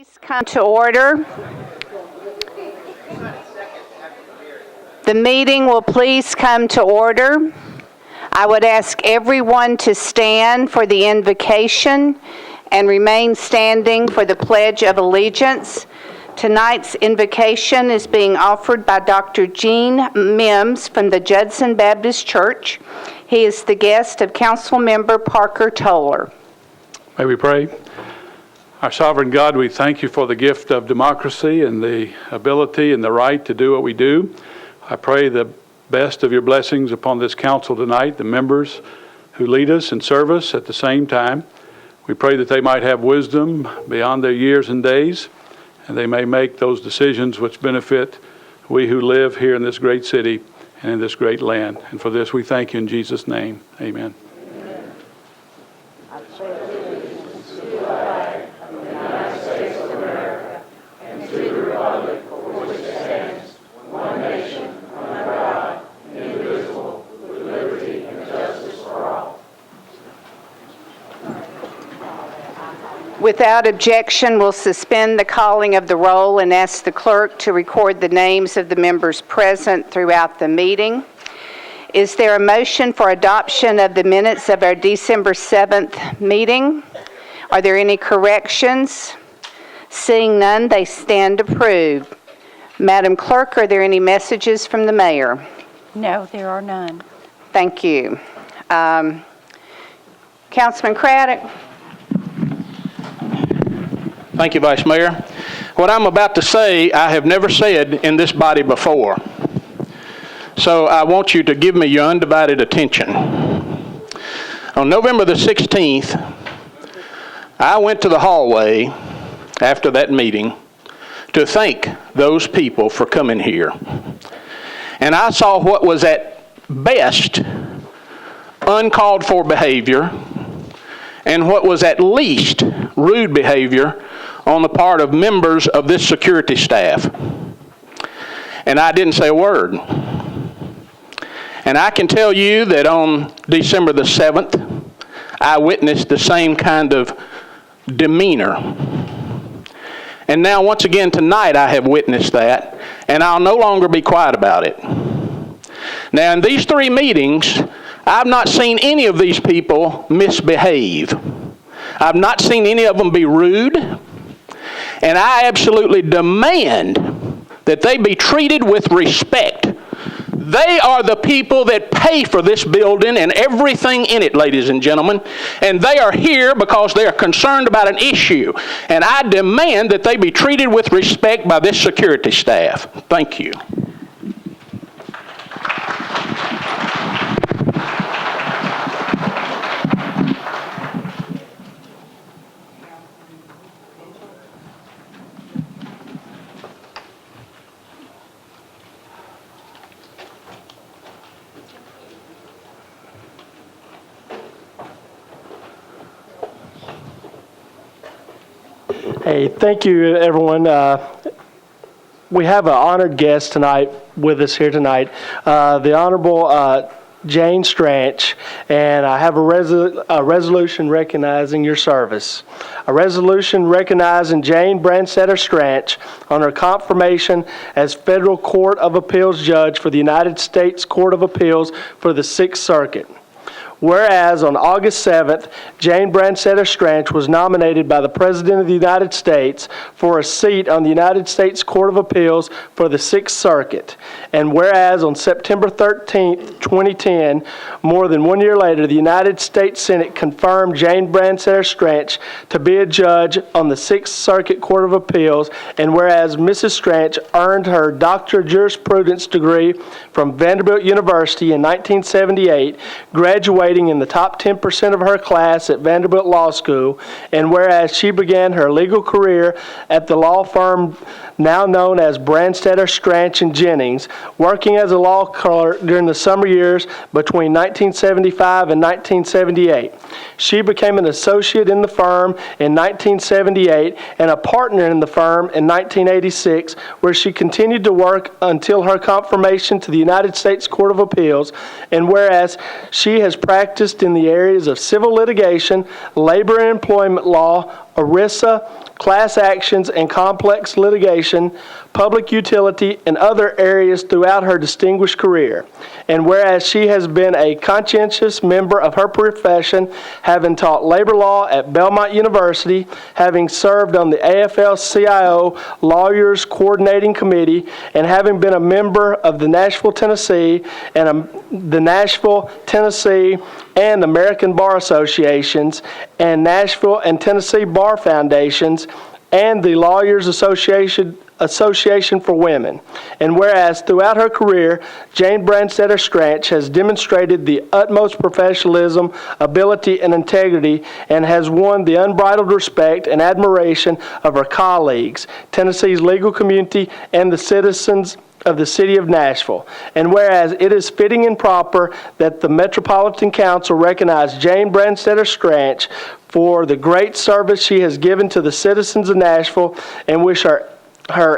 Please come to order. The meeting will please come to order. I would ask everyone to stand for the invocation and remain standing for the Pledge of Allegiance. Tonight's invocation is being offered by Dr. Gene Mims from the Judson Baptist Church. He is the guest of Council Member Parker Toller. May we pray? Our sovereign God, we thank you for the gift of democracy and the ability and the right to do what we do. I pray the best of your blessings upon this council tonight, the members who lead us and serve us at the same time. We pray that they might have wisdom beyond their years and days, and they may make those decisions which benefit we who live here in this great city and in this great land. And for this we thank you in Jesus' name. Amen. Without objection, we'll suspend the calling of the roll and ask the clerk to record the names of the members present throughout the meeting. Is there a motion for adoption of the minutes of our December 7th meeting? Are there any corrections? Seeing none, they stand approved. Madam Clerk, are there any messages from the mayor? No, there are none. Thank you. Councilman Craddock. Thank you, Vice Mayor. What I'm about to say, I have never said in this body before. So I want you to give me your undivided attention. On November the 16th, I went to the hallway after that meeting to thank those people for coming here. And I saw what was at best uncalled for behavior and what was at least rude behavior on the part of members of this security staff. And I didn't say a word. And I can tell you that on December the 7th, I witnessed the same kind of demeanor. And now once again tonight I have witnessed that, and I'll no longer be quiet about it. Now in these 3 meetings, I've not seen any of these people misbehave. I've not seen any of them be rude. And I absolutely demand that they be treated with respect. They are the people that pay for this building and everything in it, ladies and gentlemen. And they are here because they are concerned about an issue. And I demand that they be treated with respect by this security staff. Thank you. Hey, thank you, everyone. We have an honored guest tonight with us here tonight, the Honorable Jane Stranch, and I have a resolution recognizing your service. A resolution recognizing Jane Brandstetter Stranch on her confirmation as Federal Court of Appeals Judge for the United States Court of Appeals for the Sixth Circuit. Whereas on August 7th, Jane Brandstetter Stranch was nominated by the President of the United States for a seat on the United States Court of Appeals for the Sixth Circuit. And whereas on September 13th, 2010, more than 1 year later, the United States Senate confirmed Jane Brandstetter Stranch to be a judge on the Sixth Circuit Court of Appeals. And whereas Mrs. Stranch earned her Doctor of Jurisprudence degree from Vanderbilt University in 1978, graduating in the top 10% of her class at Vanderbilt Law School, and whereas she began her legal career at the law firm now known as Brandstetter, Stranch & Jennings, working as a law clerk during the summer years between 1975 and 1978. She became an associate in the firm in 1978 and a partner in the firm in 1986, where she continued to work until her confirmation to the United States Court of Appeals, and whereas she has practiced in the areas of civil litigation, labor and employment law, ERISA, class actions, and complex litigation, public utility, and other areas throughout her distinguished career. And whereas she has been a conscientious member of her profession, having taught labor law at Belmont University, having served on the AFL-CIO Lawyers Coordinating Committee, and having been a member of the Nashville, Tennessee, and the Nashville, Tennessee, and American Bar Associations, and Nashville and Tennessee Bar Foundations, and the Lawyers Association for Women. And whereas throughout her career, Jane Branstetter Stranch has demonstrated the utmost professionalism, ability, and integrity, and has won the unbridled respect and admiration of her colleagues, Tennessee's legal community, and the citizens of the city of Nashville. And whereas it is fitting and proper that the Metropolitan Council recognize Jane Branstetter Stranch for the great service she has given to the citizens of Nashville, and wish her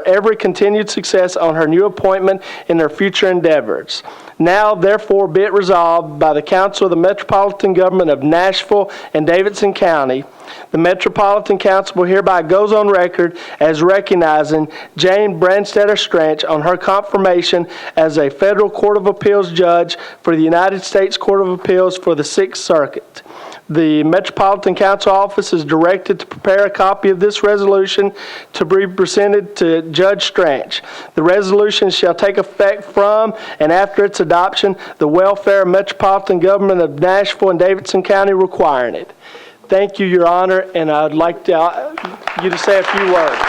every continued success on her new appointment in her future endeavors. Now, therefore, be it resolved by the Council of the Metropolitan Government of Nashville and Davidson County, the Metropolitan Council hereby goes on record as recognizing Jane Branstetter Stranch on her confirmation as a Federal Court of Appeals judge for the United States Court of Appeals for the Sixth Circuit. The Metropolitan Council office is directed to prepare a copy of this resolution to be presented to Judge Stranch. The resolution shall take effect from and after its adoption, the welfare of Metropolitan Government of Nashville and Davidson County requiring it. Thank you, Your Honor, and I'd like you to say a few words.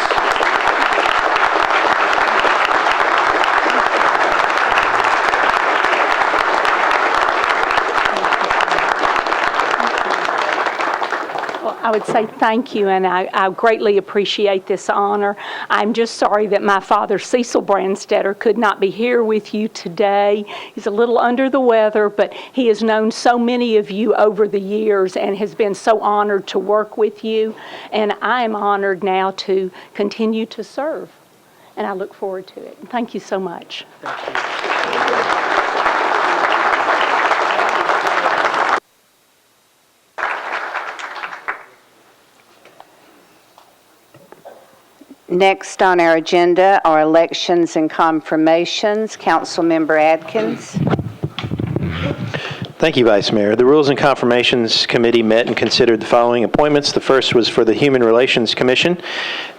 I would say thank you, and I greatly appreciate this honor. I'm just sorry that my father, Cecil Branstetter, could not be here with you today. He's a little under the weather, but he has known so many of you over the years and has been so honored to work with you. And I am honored now to continue to serve, and I look forward to it. Thank you so much. Thank you. Next on our agenda are elections and confirmations. Councilmember Atkins. Thank you, Vice Mayor. The Rules and Confirmations Committee met and considered the following appointments. The first was for the Human Relations Commission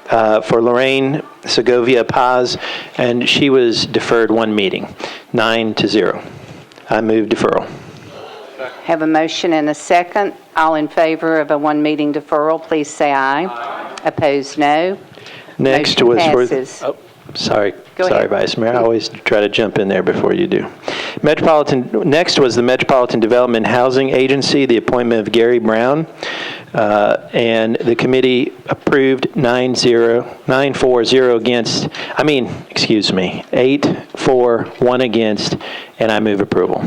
for Lorraine Segovia Paz, and she was deferred one meeting, 9-0. I move deferral. Have a motion and a second. All in favor of a one-meeting deferral, please say aye. Aye. Opposed, no. Next Motion was passes. for... Sorry, ahead. Vice Mayor. I always try to jump in there before you do. Next was the Metropolitan Development Housing Agency, the appointment of Gary Brown, and the committee approved 9-4-0 against, 8-4-1 against, and I move approval.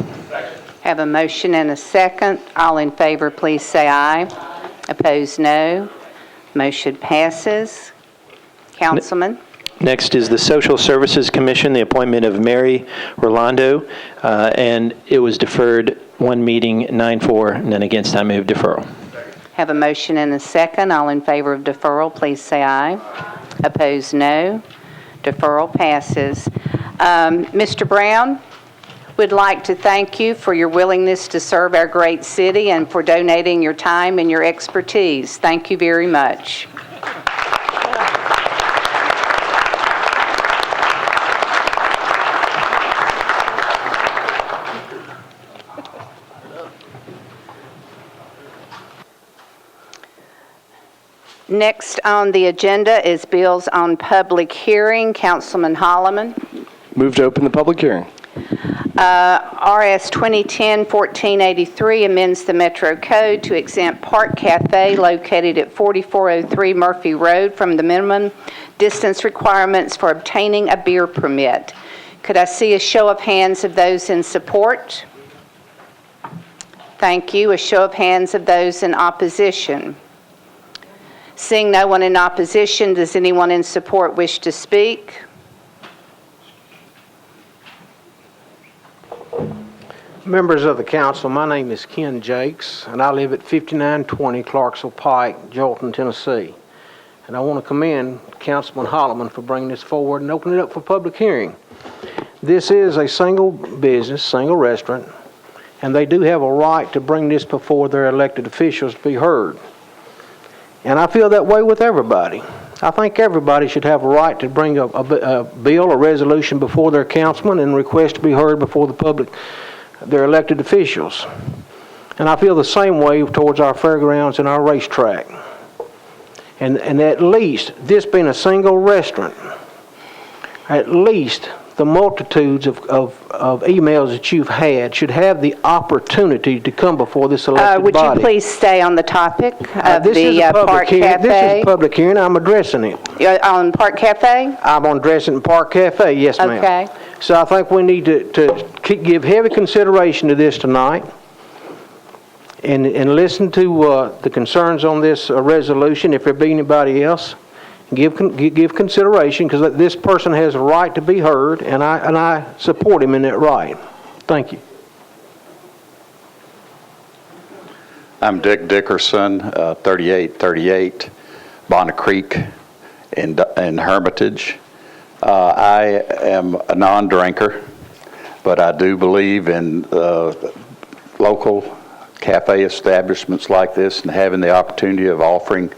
Have a motion and a second. All in favor, please say aye. Opposed, no. Motion passes. Councilman. Next is the Social Services Commission, the appointment of Mary Rolando, and it was deferred one meeting, 9-4, and then against I move deferral. Have a motion and a second. All in favor of deferral, please say aye. Opposed, no. Deferral passes. Mr. Brown, we'd like to thank you for your willingness to serve our great city and for donating your time and your expertise. Thank you very much. Next on the agenda is bills on public hearing. Councilman Holloman. Move to open the public hearing. RS 2010-1483 amends the Metro Code to exempt Park Cafe located at 4403 Murphy Road from the minimum distance requirements for obtaining a beer permit. Could I see a show of hands of those in support? Thank you. A show of hands of those in opposition. Seeing no one in opposition, does anyone in support wish to speak? Members of the council, my name is Ken Jakes, and I live at 5920 Clarksville Pike, Jolton, Tennessee. And I want to commend Councilman Holloman for bringing this forward and opening it up for public hearing. This is a single business, single restaurant, and they do have a right to bring this before their elected officials to be heard. And I feel that way with everybody. I think everybody should have a right to bring a bill or resolution before their councilman and request to be heard before the public, their elected officials. And I feel the same way towards our fairgrounds and our racetrack. And at least, this being a single restaurant, at least the multitudes of emails that you've had should have the opportunity to come before this elected body. Would you please stay on the topic of This is the a public Park hearing. This is Cafe? a public hearing. I'm addressing it. On Park Cafe? I'm addressing Park Cafe, yes, ma'am. Okay. So I think we need to give heavy consideration to this tonight and listen to the concerns on this resolution. If there be anybody else, give consideration, because this person has a right to be heard, and I support him in that right. Thank you. I'm Dick Dickerson, 3838 Bonnet Creek in Hermitage. I am a non-drinker, but I do believe in local cafe establishments like this and having the opportunity of offering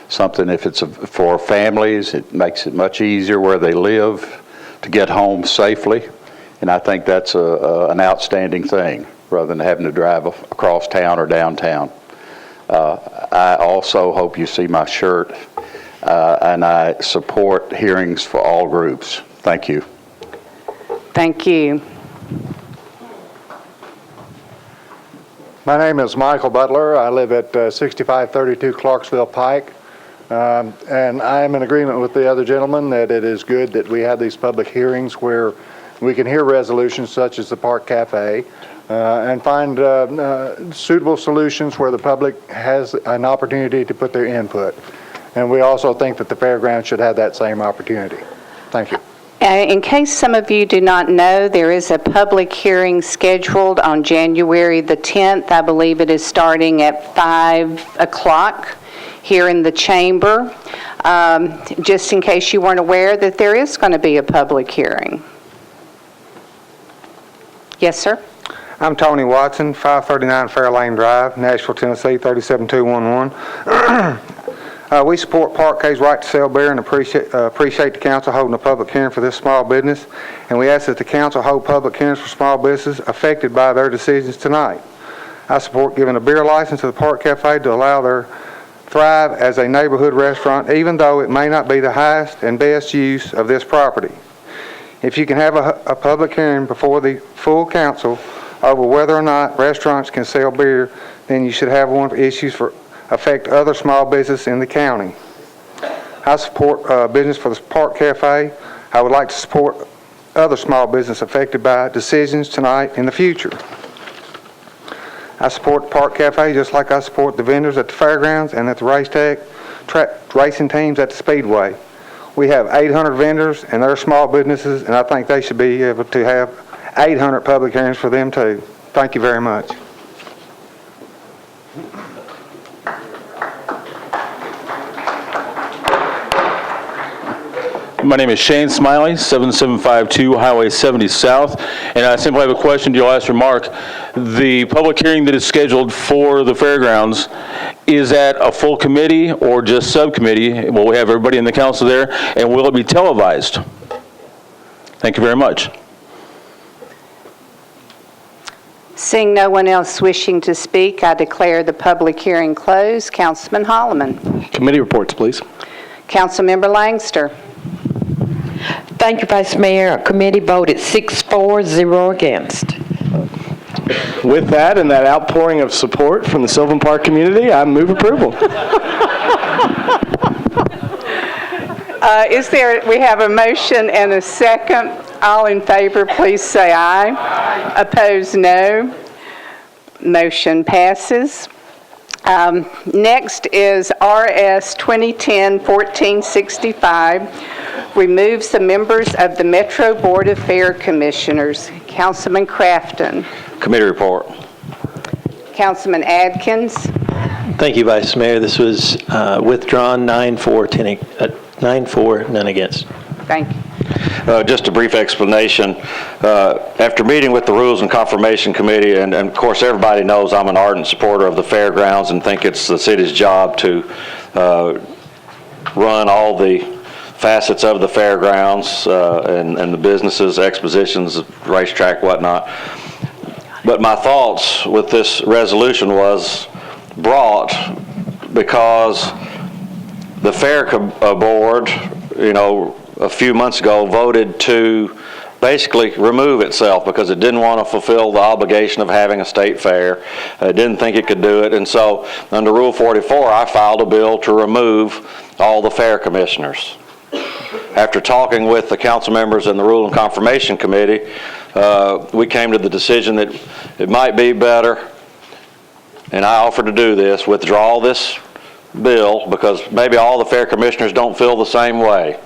something. If it's for families, it makes it much easier where they live to get home safely, and I think that's an outstanding thing rather than having to drive across town or downtown. I also hope you see my shirt, and I support hearings for all groups. Thank you. Thank you. My name is Michael Butler. I live at 6532 Clarksville Pike. And I am in agreement with the other gentleman that it is good that we have these public hearings where we can hear resolutions such as the Park Cafe and find suitable solutions where the public has an opportunity to put their input. And we also think that the fairground should have that same opportunity. Thank you. In case some of you do not know, there is a public hearing scheduled on January the 10th. I believe it is starting at 5 o'clock here in the chamber, just in case you weren't aware that there is going to be a public hearing. Yes, sir? I'm Tony Watson, 539 Fairlane Drive, Nashville, Tennessee, 37211. We support Park K's right to sell beer and appreciate the council holding a public hearing for this small business. And we ask that the council hold public hearings for small businesses affected by their decisions tonight. I support giving a beer license to the Park Cafe to allow their thrive as a neighborhood restaurant, even though it may not be the highest and best use of this property. If you can have a public hearing before the full council over whether or not restaurants can sell beer, then you should have one for issues for affect other small business in the county. I support business for the Park Cafe. I would like to support other small business affected by decisions tonight in the future. I support the Park Cafe just like I support the vendors at the fairgrounds and at the racetrack, racing teams at the Speedway. We have 800 vendors and they're small businesses, and I think they should be able to have 800 public hearings for them too. Thank you very much. My name is Shane Smiley, 7752 Highway 70 South, and I simply have a question to your last remark. The public hearing that is scheduled for the fairgrounds, is that a full committee or just subcommittee? Will we have everybody in the council there, and will it be televised? Thank you very much. Seeing no one else wishing to speak, I declare the public hearing closed. Councilman Holloman. Committee reports, please. Councilmember Langster. Thank you, Vice Mayor. Committee voted 6-4-0 against. With that and that outpouring of support from the Sylvan Park community, I move approval. We have a motion and a second. All in favor, please say aye. Aye. Opposed, no. Motion passes. Next is RS 2010-1465, removes the members of the Metro Board of Fair Commissioners. Councilman Crafton. Committee report. Councilman Adkins. Thank you, Vice Mayor. This was withdrawn, 9-4, none against. Thank you. Just a brief explanation. After meeting with the Rules and Confirmation Committee, and of course everybody knows I'm an ardent supporter of the fairgrounds and think it's the city's job to run all the facets of the fairgrounds and the businesses, expositions, racetrack, whatnot. But my thoughts with this resolution was brought because the fair board, a few months ago voted to basically remove itself because it didn't want to fulfill the obligation of having a state fair. It didn't think it could do it, and so under Rule 44, I filed a bill to remove all the fair commissioners. After talking with the council members in the Rule and Confirmation Committee, we came to the decision that it might be better, and I offered to do this, withdraw this bill because maybe all the fair commissioners don't feel the same way.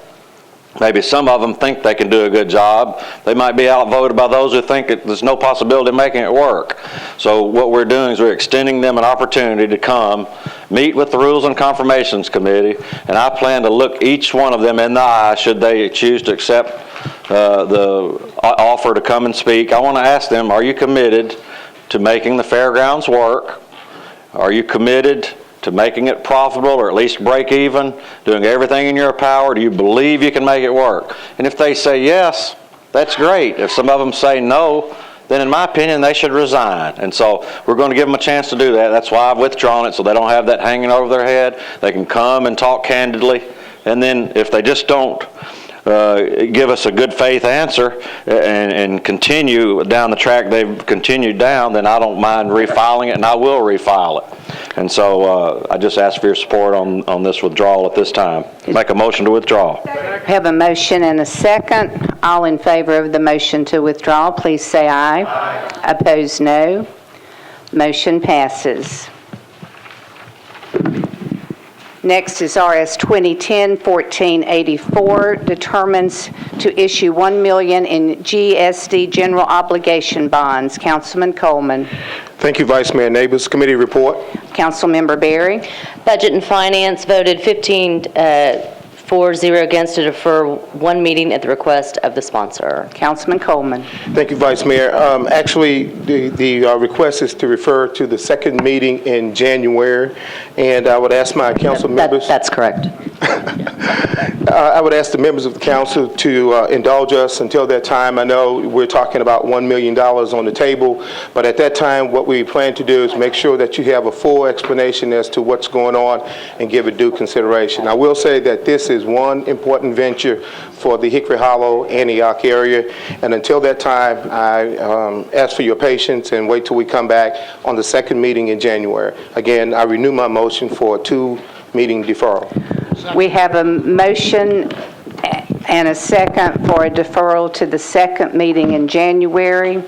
Maybe some of them think they can do a good job. They might be outvoted by those who think there's no possibility of making it work. So what we're doing is we're extending them an opportunity to come, meet with the Rules and Confirmations Committee, and I plan to look each one of them in the eye should they choose to accept the offer to come and speak. I want to ask them, are you committed to making the fairgrounds work? Are you committed to making it profitable or at least break even, doing everything in your power? Do you believe you can make it work? And if they say yes, that's great. If some of them say no, then in my opinion, they should resign. And so we're going to give them a chance to do that. That's why I've withdrawn it, so they don't have that hanging over their head. They can come and talk candidly. And then if they just don't give us a good faith answer and continue down the track they've continued down, then I don't mind refiling it, and I will refile it. And so I just ask for your support on this withdrawal at this time. Make a motion to withdraw. Have a motion and a second. All in favor of the motion to withdraw, please say aye. Aye. Opposed, no. Motion passes. Next is RS 2010-1484, determines to issue $1 million in GSD general obligation bonds. Councilman Coleman. Thank you, Vice Mayor Neighbors. Committee report. Councilmember Berry. Budget and Finance voted 15-4-0 against to defer one meeting at the request of the sponsor. Councilman Coleman. Thank you, Vice Mayor. Actually, the request is to refer to the second meeting in January, and I would ask my council members. That's correct. I would ask the members of the council to indulge us until that time. I know we're talking about $1 million on the table, but at that time, what we plan to do is make sure that you have a full explanation as to what's going on and give it due consideration. I will say that this is one important venture for the Hickory Hollow, Antioch area, and until that time, I ask for your patience and wait till we come back on the second meeting in January. Again, I renew my motion for a 2-meeting deferral. We have a motion and a second for a deferral to the second meeting in January.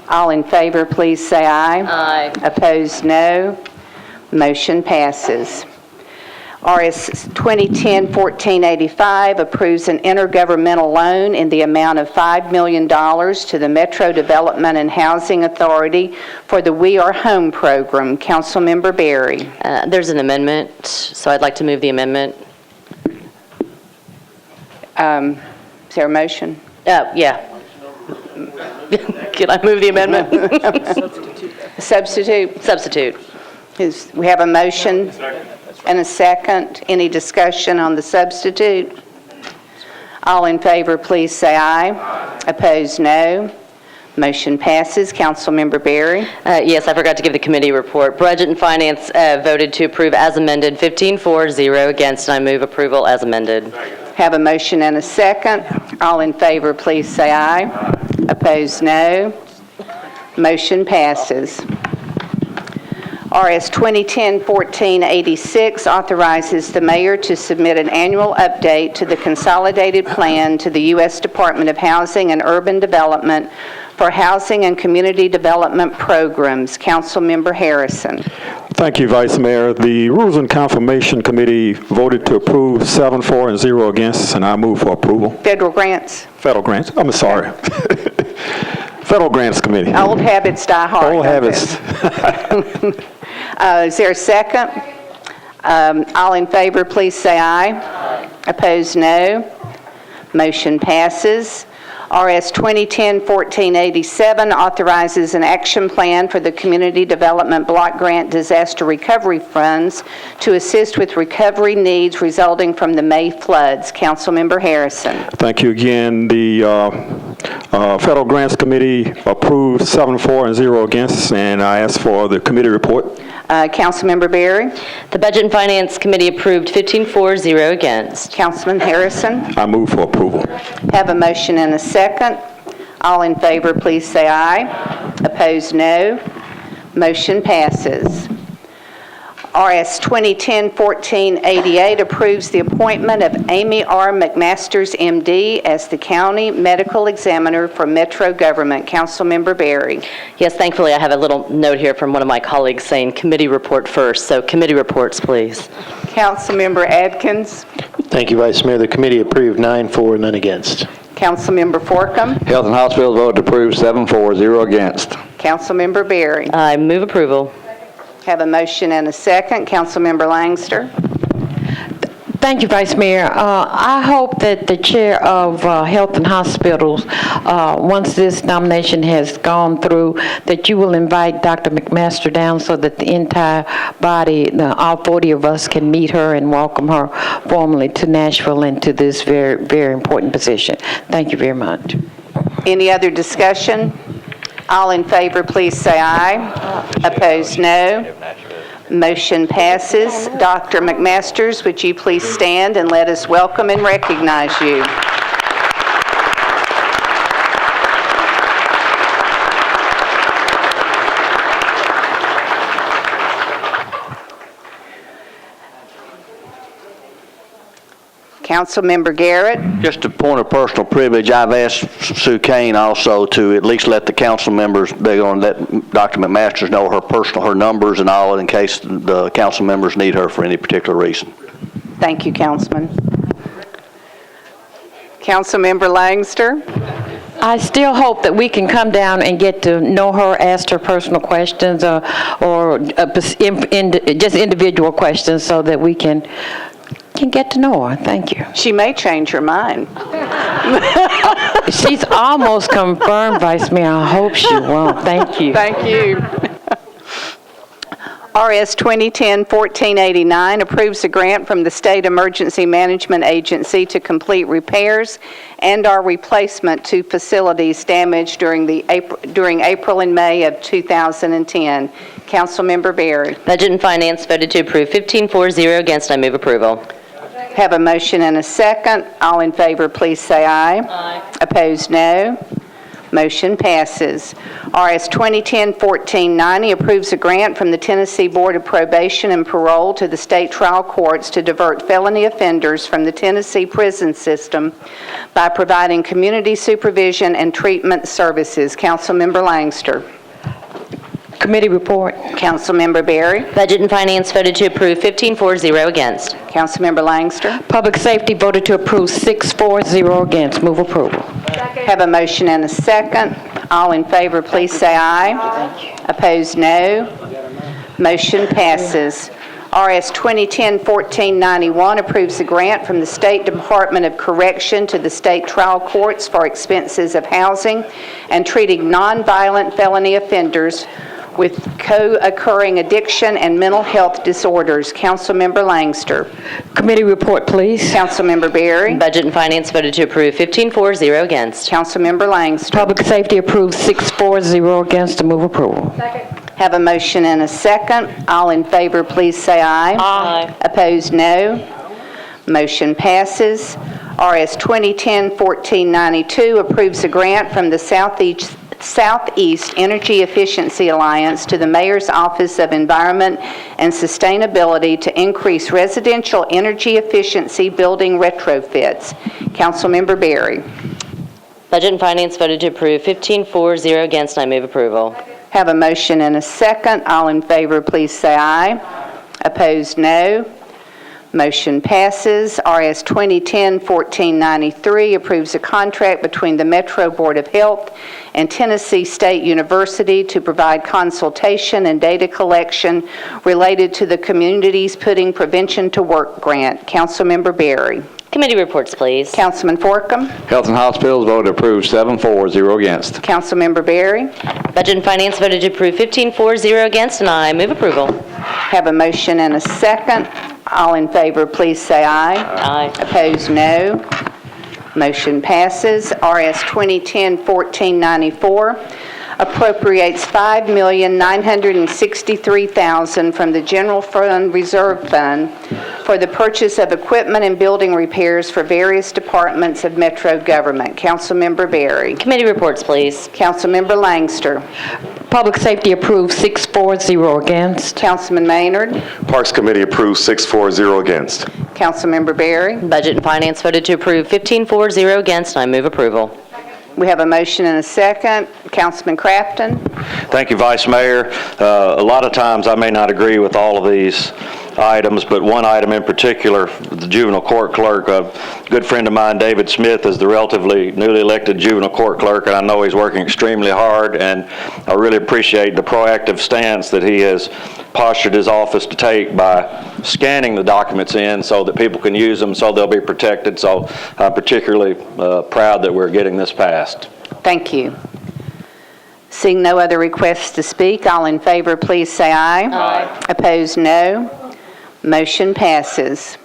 All in favor, please say aye. Aye. Opposed, no. Motion passes. RS 2010-1485 approves an intergovernmental loan in the amount of $5 million to the Metro Development and Housing Authority for the We Are Home program. Councilmember Berry. There's an amendment, so I'd like to move the amendment. Is there a motion? Yeah. Can I move the amendment? Substitute? Substitute. We have a motion and a second. Any discussion on the substitute? All in favor, please say aye. Aye. Opposed, no. Motion passes. Councilmember Berry. Yes, I forgot to give the committee report. Budget and Finance voted to approve as amended, 15-4-0 against, and I move approval as amended. Have a motion and a second. All in favor, please say aye. Aye. Opposed, no. Motion passes. RS 2010-1486 authorizes the mayor to submit an annual update to the consolidated plan to the U.S. Department of Housing and Urban Development for housing and community development programs. Councilmember Harrison. Thank you, Vice Mayor. The Rules and Confirmation Committee voted to approve 7-4 and 0 against, and I move for approval. Federal grants. Federal grants. I'm sorry. Federal Grants Committee. Old habits die hard. Old don't habits. they? Is there a second? All in favor, please say aye. Opposed, no. Motion passes. RS 2010-1487 authorizes an action plan for the Community Development Block Grant Disaster Recovery Funds to assist with recovery needs resulting from the May floods. Councilmember Harrison. Thank you again. The Federal Grants Committee approved 7-4 and 0 against, and I ask for the committee report. Councilmember Berry. The Budget and Finance Committee approved 15-4, 0 against. Councilman Harrison. I move for approval. Have a motion and a second. All in favor, please say aye. Opposed, no. Motion passes. RS 2010-1488 approves the appointment of Amy R. McMasters, MD, as the County Medical Examiner for Metro Government. Councilmember Berry. Yes, thankfully, I have a little note here from one of my colleagues saying committee report first. So committee reports, please. Councilmember Adkins. Thank you, Vice Mayor. The committee approved 9-4, none against. Councilmember Forcum. Health and Hospitals voted to approve 7-4, 0 against. Councilmember Berry. I move approval. Have a motion and a second. Councilmember Langster. Thank you, Vice Mayor. I hope that the chair of Health and Hospitals, once this nomination has gone through, that you will invite Dr. McMaster down so that the entire body, all 40 of us, can meet her and welcome her formally to Nashville and to this very, very important position. Thank you very much. Any other discussion? All in favor, please say aye. Opposed, no. Motion passes. Dr. McMasters, would you please stand and let us welcome and recognize you? Councilmember Garrett. Just a point of personal privilege, I've asked Sue Kane also to at least let the council members, they're going to let Dr. McMasters know her numbers and all in case the council members need her for any particular reason. Thank you, Councilman. Councilmember Langster. I still hope that we can come down and get to know her, ask her personal questions or just individual questions so that we can get to know her. Thank you. She may change her mind. She's almost confirmed, Vice Mayor. I hope she won't. Thank you. Thank you. RS 2010-1489 approves a grant from the State Emergency Management Agency to complete repairs and/or replacement to facilities damaged during April and May of 2010. Councilmember Berry. Budget and Finance voted to approve 15-4, 0 against. I move approval. Have a motion and a second. All in favor, please say aye. Aye. Opposed, no. Motion passes. RS 2010-1490 approves a grant from the Tennessee Board of Probation and Parole to the state trial courts to divert felony offenders from the Tennessee prison system by providing community supervision and treatment services. Councilmember Langster. Committee report. Councilmember Berry. Budget and Finance voted to approve 15-4, 0 against. Councilmember Langster. Public Safety voted to approve 6-4, 0 against. Move approval. Have a motion and a second. All in favor, please say aye. Opposed, no. Motion passes. RS 2010-1491 approves a grant from the State Department of Correction to the state trial courts for expenses of housing and treating nonviolent felony offenders with co-occurring addiction and mental health disorders. Councilmember Langster. Committee report, please. Councilmember Berry. Budget and Finance voted to approve 15-4, 0 against. Councilmember Langster. Public Safety approved 6-4, 0 against. To move approval. Second. Have a motion and a second. All in favor, please say aye. Aye. Opposed, no. Motion passes. RS 2010-1492 approves a grant from the Southeast Energy Efficiency Alliance to the Mayor's Office of Environment and Sustainability to increase residential energy efficiency building retrofits. Councilmember Berry. Budget and Finance voted to approve 15-4, 0 against. I move approval. Have a motion and a second. All in favor, please say aye. Opposed, no. Motion passes. RS 2010-1493 approves a contract between the Metro Board of Health and Tennessee State University to provide consultation and data collection related to the Communities Putting Prevention to Work grant. Councilmember Berry. Committee reports, please. Councilman Forcum. Health and Hospitals voted approved 7-4, 0 against. Councilmember Berry. Budget and Finance voted to approve 15-4, 0 against, and I move approval. Have a motion and a second. All in favor, please say aye. Aye. Opposed, no. Motion passes. RS 2010-1494 appropriates $5,963,000 from the General Fund Reserve Fund for the purchase of equipment and building repairs for various departments of Metro government. Councilmember Berry. Committee reports, please. Councilmember Langster. Public Safety approved 6-4, 0 against. Councilman Maynard. Parks Committee approved 6-4, 0 against. Councilmember Berry. Budget and Finance voted to approve 15-4, 0 against, and I move approval. We have a motion and a second. Councilman Crafton. Thank you, Vice Mayor. A lot of times I may not agree with all of these items, but one item in particular, the juvenile court clerk, a good friend of mine, David Smith, is the relatively newly elected juvenile court clerk, and I know he's working extremely hard, and I really appreciate the proactive stance that he has postured his office to take by scanning the documents in so that people can use them so they'll be protected. So I'm particularly proud that we're getting this passed. Thank you. Seeing no other requests to speak, all in favor, please say aye. Aye. Opposed, no. Motion passes.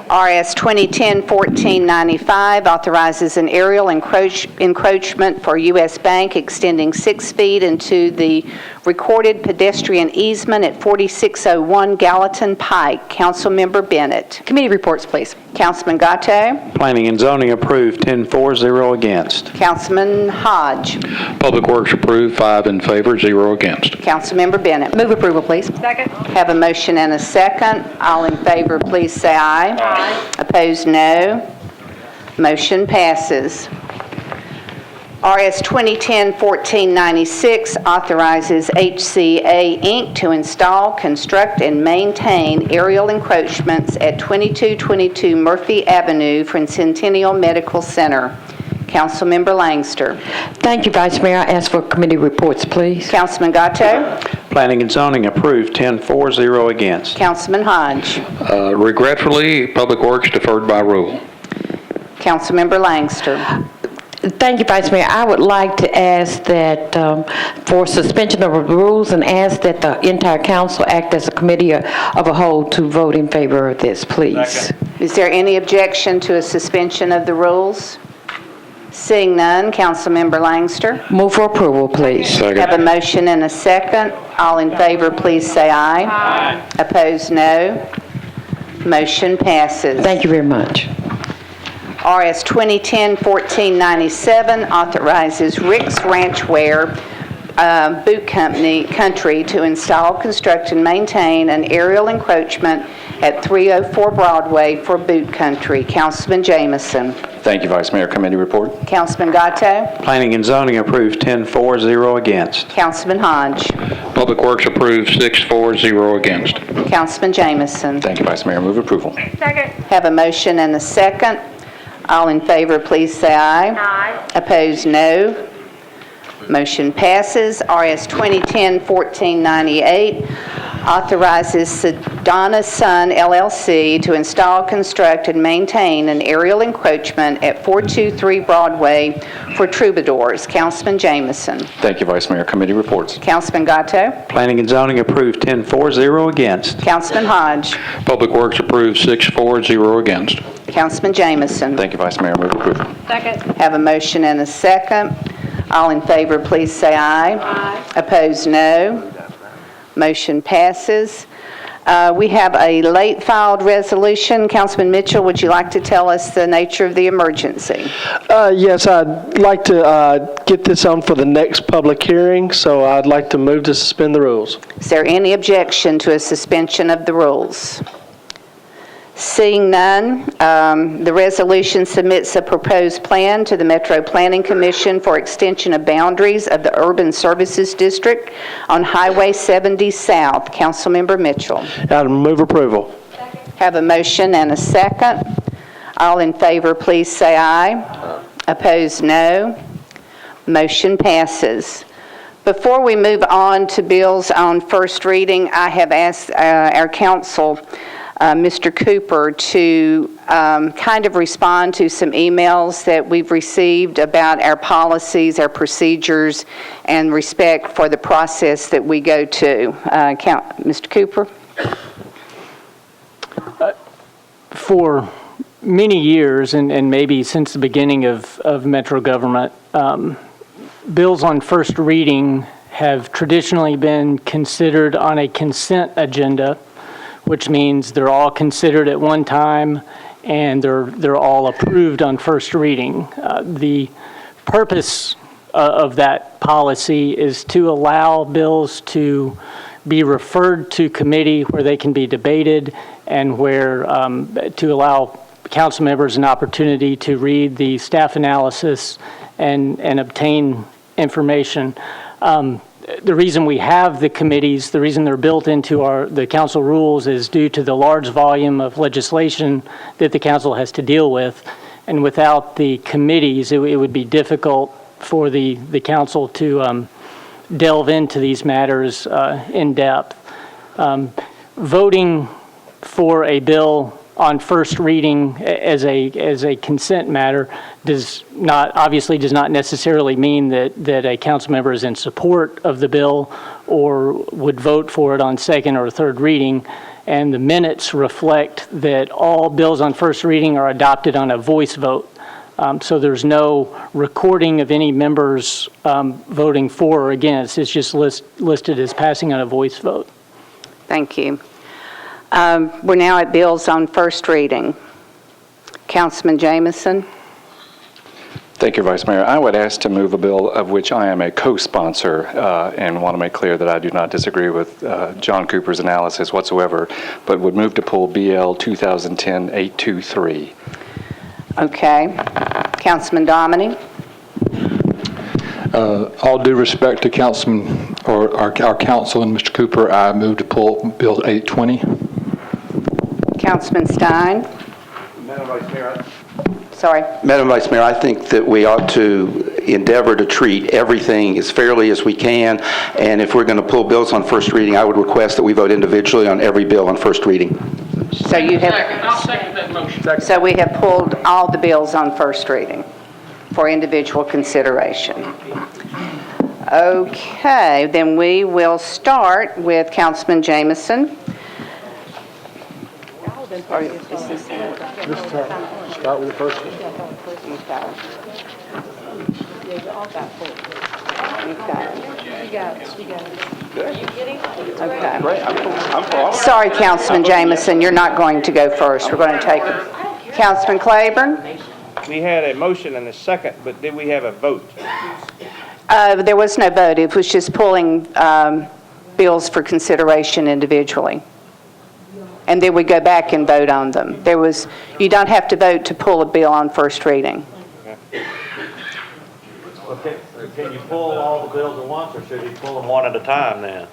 RS 2010-1495 authorizes an aerial encroachment for U.S. Bank extending 6 feet into the recorded pedestrian easement at 4601 Gallatin Pike. Councilmember Bennett. Committee reports, please. Councilman Gatto. Planning and Zoning approved 10-4, 0 against. Councilman Hodge. Public Works approved 5 in favor, 0 against. Councilmember Bennett. Move approval, please. Second. Have a motion and a second. All in favor, please say aye. Aye. Opposed, no. Motion passes. RS 2010-1496 authorizes HCA Inc. to install, construct, and maintain aerial encroachments at 2222 Murphy Avenue for Centennial Medical Center. Councilmember Langster. Thank you, Vice Mayor. I ask for committee reports, please. Councilman Gatto. Planning and Zoning approved 10-4, 0 against. Councilman Hodge. Regretfully, Public Works deferred by rule. Councilmember Langster. Thank you, Vice Mayor. I would like to ask that for suspension of rules and ask that the entire council act as a committee of a whole to vote in favor of this, please. Is there any objection to a suspension of the rules? Seeing none, Councilmember Langster. Move for approval, please. Second. Have a motion and a second. All in favor, please say aye. Aye. Opposed, no. Motion passes. Thank you very much. RS 2010-1497 authorizes Rick's Ranchware Boot Country to install, construct, and maintain an aerial encroachment at 304 Broadway for Boot Country. Councilman Jameson. Thank you, Vice Mayor. Committee report. Councilman Gatto. Planning and Zoning approved 10-4, 0 against. Councilman Hodge. Public Works approved 6-4, 0 against. Councilman Jameson. Thank you, Vice Mayor. Move approval. Second. Have a motion and a second. All in favor, please say aye. Aye. Opposed, no. Motion passes. RS 2010-1498 authorizes Sedona Sun LLC to install, construct, and maintain an aerial encroachment at 423 Broadway for Troubadours. Councilman Jameson. Thank you, Vice Mayor. Committee reports. Councilman Gatto. Planning and Zoning approved 10-4, 0 against. Councilman Hodge. Public Works approved 6-4, 0 against. Councilman Jameson. Thank you, Vice Mayor. Move approval. Second. Have a motion and a second. All in favor, please say aye. Aye. Opposed, no. Motion passes. We have a late filed resolution. Councilman Mitchell, would you like to tell us the nature of the emergency? Yes, I'd like to get this on for the next public hearing, so I'd like to move to suspend the rules. Is there any objection to a suspension of the rules? Seeing none, the resolution submits a proposed plan to the Metro Planning Commission for extension of boundaries of the Urban Services District on Highway 70 South. Councilmember Mitchell. I'd move approval. Have a motion and a second. All in favor, please say aye. Opposed, no. Motion passes. Before we move on to bills on first reading, I have asked our counsel, Mr. Cooper, to kind of respond to some emails that we've received about our policies, our procedures, and respect for the process that we go to. Mr. Cooper? For many years, and maybe since the beginning of Metro government, bills on first reading have traditionally been considered on a consent agenda, which means they're all considered at one time and they're all approved on first reading. The purpose of that policy is to allow bills to be referred to committee where they can be debated and where to allow council members an opportunity to read the staff analysis and obtain information. The reason we have the committees, the reason they're built into the council rules is due to the large volume of legislation that the council has to deal with. And without the committees, it would be difficult for the council to delve into these matters in depth. Voting for a bill on first reading as a consent matter obviously does not necessarily mean that a council member is in support of the bill or would vote for it on second or third reading. And the minutes reflect that all bills on first reading are adopted on a voice vote. So there's no recording of any members voting for or against. It's just listed as passing on a voice vote. Thank you. We're now at bills on first reading. Councilman Jameson. Thank you, Vice Mayor. I would ask to move a bill of which I am a co-sponsor and want to make clear that I do not disagree with John Cooper's analysis whatsoever, but would move to pull BL 2010-823. Okay. Councilman Dominy. All due respect to Councilman or our council and Mr. Cooper, I move to pull Bill 820. Councilman Stein. Madam Vice Mayor. Sorry. Madam Vice Mayor, I think that we ought to endeavor to treat everything as fairly as we can, and if we're going to pull bills on first reading, I would request that we vote individually on every bill on first reading. So you have. I'll second that motion. So we have pulled all the bills on first reading for individual consideration. Okay, then we will start with Councilman Jameson. Start with the first one. Okay. Sorry, Councilman Jameson, you're not going to go first. We're going to take it. Councilman Claiborne? We had a motion and a second, but did we have a vote? There was no vote. It was just pulling bills for consideration individually. And then we go back and vote on them. You don't have to vote to pull a bill on first reading. Okay. Can you pull all the bills at once, or should you pull them one at a time then?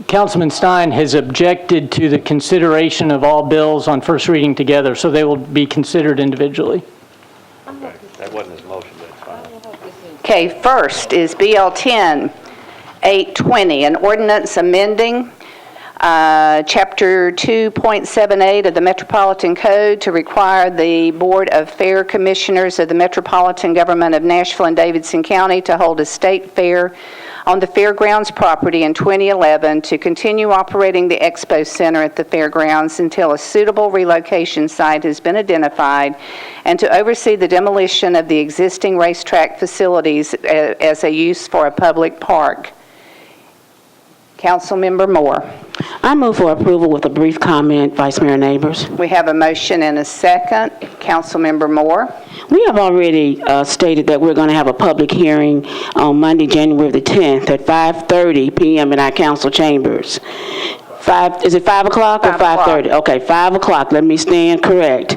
Councilman Stein has objected to the consideration of all bills on first reading together, so they will be considered individually. Okay. That wasn't his motion, but it's fine. Okay, first is BL 10-820, an ordinance amending Chapter 2.78 of the Metropolitan Code to require the Board of Fair Commissioners of the Metropolitan Government of Nashville and Davidson County to hold a state fair on the fairgrounds property in 2011 to continue operating the Expo Center at the fairgrounds until a suitable relocation site has been identified, and to oversee the demolition of the existing racetrack facilities as a use for a public park. Councilmember Moore. I move for approval with a brief comment, Vice Mayor Neighbors. We have a motion and a second. Councilmember Moore. We have already stated that we're going to have a public hearing on Monday, January the 10th at 5:30 p.m. in our council chambers. Is it 5 o'clock or 5:30? Okay, 5 o'clock. Let me stand correct.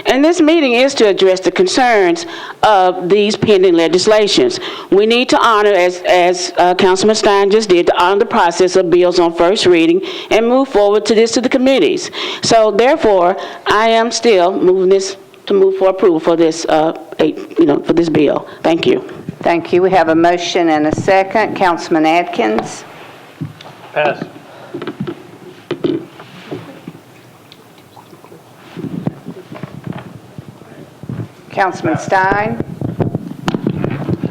And this meeting is to address the concerns of these pending legislations. We need to honor, as Councilman Stein just did, to honor the process of bills on first reading and move forward to the committees. So therefore, I am still moving this to move for approval for this, for this bill. Thank you. Thank you. We have a motion and a second. Councilman Atkins. Pass. Councilman Stein.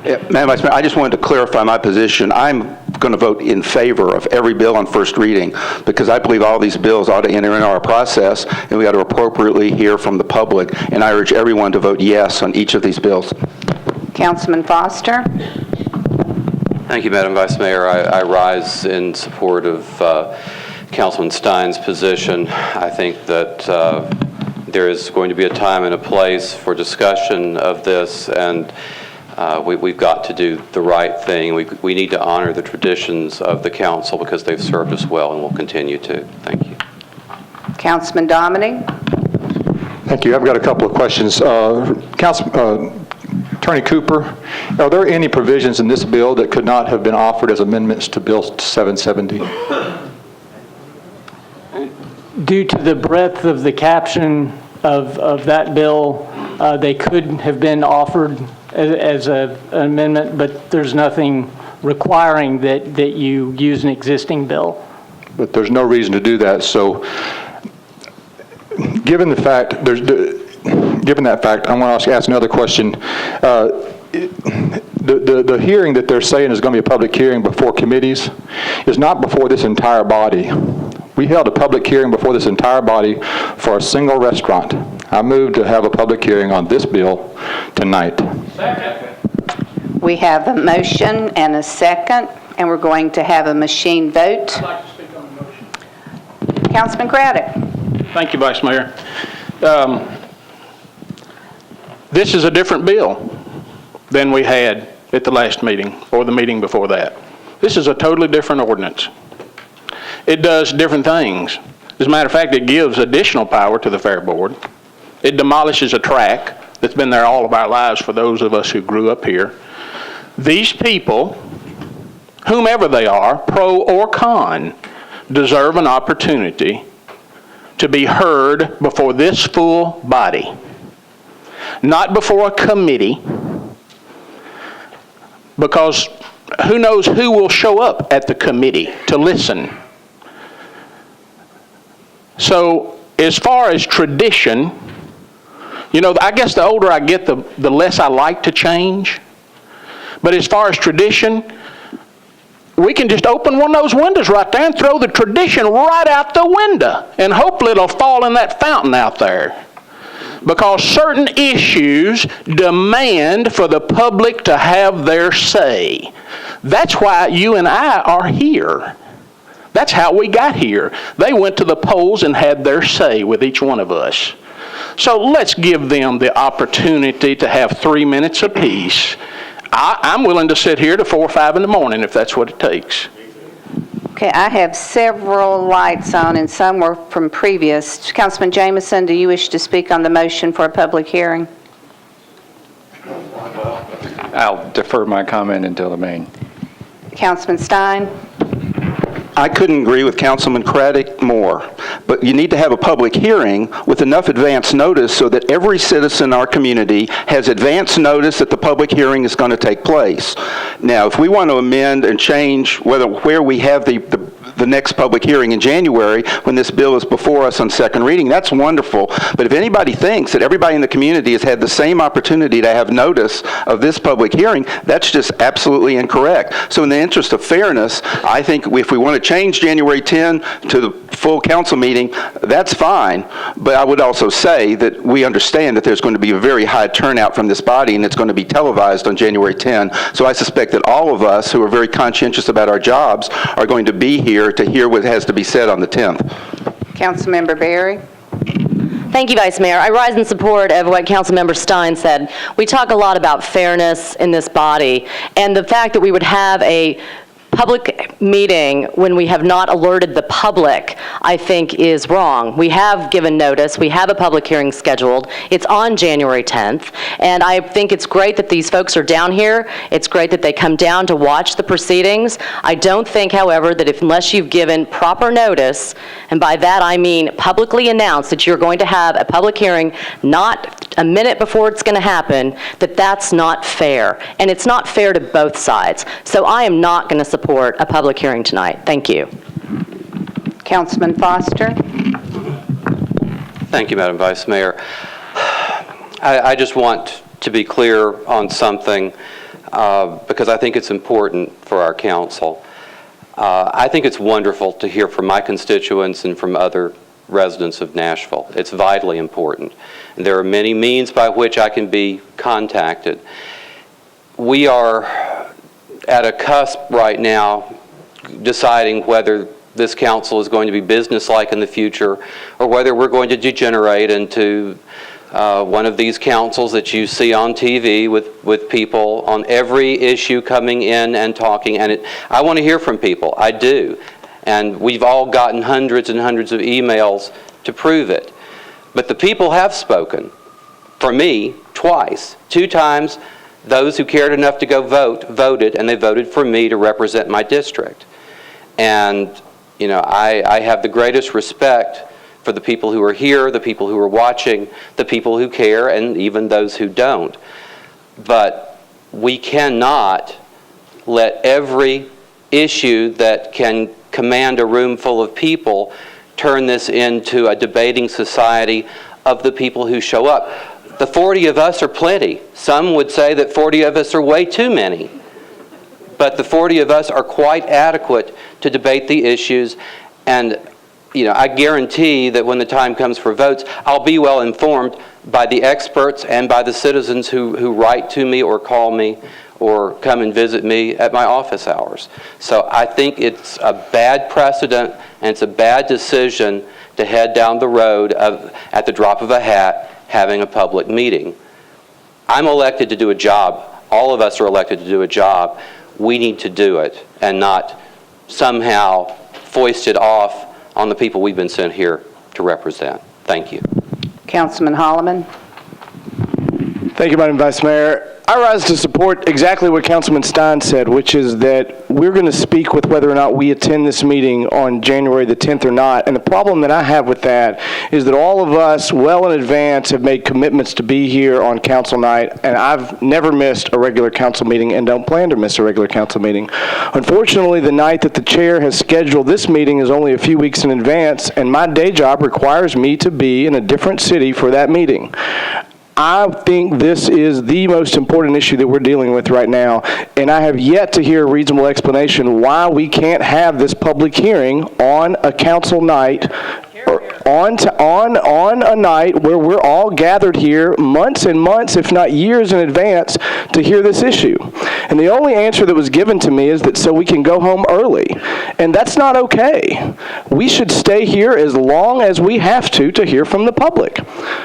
Yeah, Madam Vice Mayor, I just wanted to clarify my position. I'm going to vote in favor of every bill on first reading because I believe all these bills ought to enter into our process and we ought to appropriately hear from the public. And I urge everyone to vote yes on each of these bills. Councilman Foster. Thank you, Madam Vice Mayor. I rise in support of Councilman Stein's position. I think that there is going to be a time and a place for discussion of this, and we've got to do the right thing. We need to honor the traditions of the council because they've served us well and will continue to. Thank you. Councilman Dominic. Thank you. I've got a couple of questions. Attorney Cooper, are there any provisions in this bill that could not have been offered as amendments to Bill 770? Due to the breadth of the caption of that bill, they could have been offered as an amendment, but there's nothing requiring that you use an existing bill. But there's no reason to do that. So given the fact, given that fact, I want to ask another question. The hearing that they're saying is going to be a public hearing before committees is not before this entire body. We held a public hearing before this entire body for a single restaurant. I move to have a public hearing on this bill tonight. Second. We have a motion and a second, and we're going to have a machine vote. I'd like to speak on the motion. Councilman Craddock. Thank you, Vice Mayor. This is a different bill than we had at the last meeting or the meeting before that. This is a totally different ordinance. It does different things. As a matter of fact, it gives additional power to the Fair Board. It demolishes a track that's been there all of our lives for those of us who grew up here. These people, whomever they are, pro or con, deserve an opportunity to be heard before this full body. Not before a committee, because who knows who will show up at the committee to listen. So as far as tradition, I guess the older I get, the less I like to change. But as far as tradition, we can just open one of those windows right there and throw the tradition right out the window, and hopefully it'll fall in that fountain out there. Because certain issues demand for the public to have their say. That's why you and I are here. That's how we got here. They went to the polls and had their say with each one of us. So let's give them the opportunity to have 3 minutes apiece. I'm willing to sit here to 4 or 5 in the morning if that's what it takes. Okay, I have several lights on, and some were from previous. Councilman Jameson, do you wish to speak on the motion for a public hearing? I'll defer my comment until the main. Councilman Stein? I couldn't agree with Councilman Craddock more, but you need to have a public hearing with enough advance notice so that every citizen in our community has advance notice that the public hearing is going to take place. Now, if we want to amend and change where we have the next public hearing in January when this bill is before us on second reading, that's wonderful. But if anybody thinks that everybody in the community has had the same opportunity to have notice of this public hearing, that's just absolutely incorrect. So in the interest of fairness, I think if we want to change January 10 to the full council meeting, that's fine. But I would also say that we understand that there's going to be a very high turnout from this body and it's going to be televised on January 10. So I suspect that all of us who are very conscientious about our jobs are going to be here to hear what has to be said on the 10th. Councilmember Berry. Thank you, Vice Mayor. I rise in support of what Councilmember Stein said. We talk a lot about fairness in this body, and the fact that we would have a public meeting when we have not alerted the public, I think is wrong. We have given notice, we have a public hearing scheduled, it's on January 10th, and I think it's great that these folks are down here, it's great that they come down to watch the proceedings. I don't think, however, that unless you've given proper notice, and by that I mean publicly announce that you're going to have a public hearing not a minute before it's going to happen, that that's not fair. And it's not fair to both sides. So I am not going to support a public hearing tonight. Thank you. Councilman Foster. Thank you, Madam Vice Mayor. I just want to be clear on something because I think it's important for our council. I think it's wonderful to hear from my constituents and from other residents of Nashville. It's vitally important. And there are many means by which I can be contacted. We are at a cusp right now deciding whether this council is going to be businesslike in the future or whether we're going to degenerate into one of these councils that you see on TV with people on every issue coming in and talking. And I want to hear from people. I do. And we've all gotten hundreds and hundreds of emails to prove it. But the people have spoken. For me, twice. 2 times, those who cared enough to go vote, voted, and they voted for me to represent my district. And, you know, I have the greatest respect for the people who are here, the people who are watching, the people who care, and even those who don't. But we cannot let every issue that can command a room full of people turn this into a debating society of the people who show up. The 40 of us are plenty. Some would say that 40 of us are way too many. But the 40 of us are quite adequate to debate the issues. And, you know, I guarantee that when the time comes for votes, I'll be well informed by the experts and by the citizens who write to me or call me or come and visit me at my office hours. So I think it's a bad precedent and it's a bad decision to head down the road of, at the drop of a hat, having a public meeting. I'm elected to do a job. All of us are elected to do a job. We need to do it and not somehow foist it off on the people we've been sent here to represent. Thank you. Councilman Holloman. Thank you, Madam Vice Mayor. I rise to support exactly what Councilman Stein said, which is that we're going to speak with whether or not we attend this meeting on January the 10th or not. And the problem that I have with that is that all of us well in advance have made commitments to be here on council night, and I've never missed a regular council meeting and don't plan to miss a regular council meeting. Unfortunately, the night that the chair has scheduled this meeting is only a few weeks in advance, and my day job requires me to be in a different city for that meeting. I think this is the most important issue that we're dealing with right now, and I have yet to hear a reasonable explanation why we can't have this public hearing on a council night, or on a night where we're all gathered here months and months, if not years in advance, to hear this issue. And the only answer that was given to me is that so we can go home early. And that's not okay. We should stay here as long as we have to hear from the public.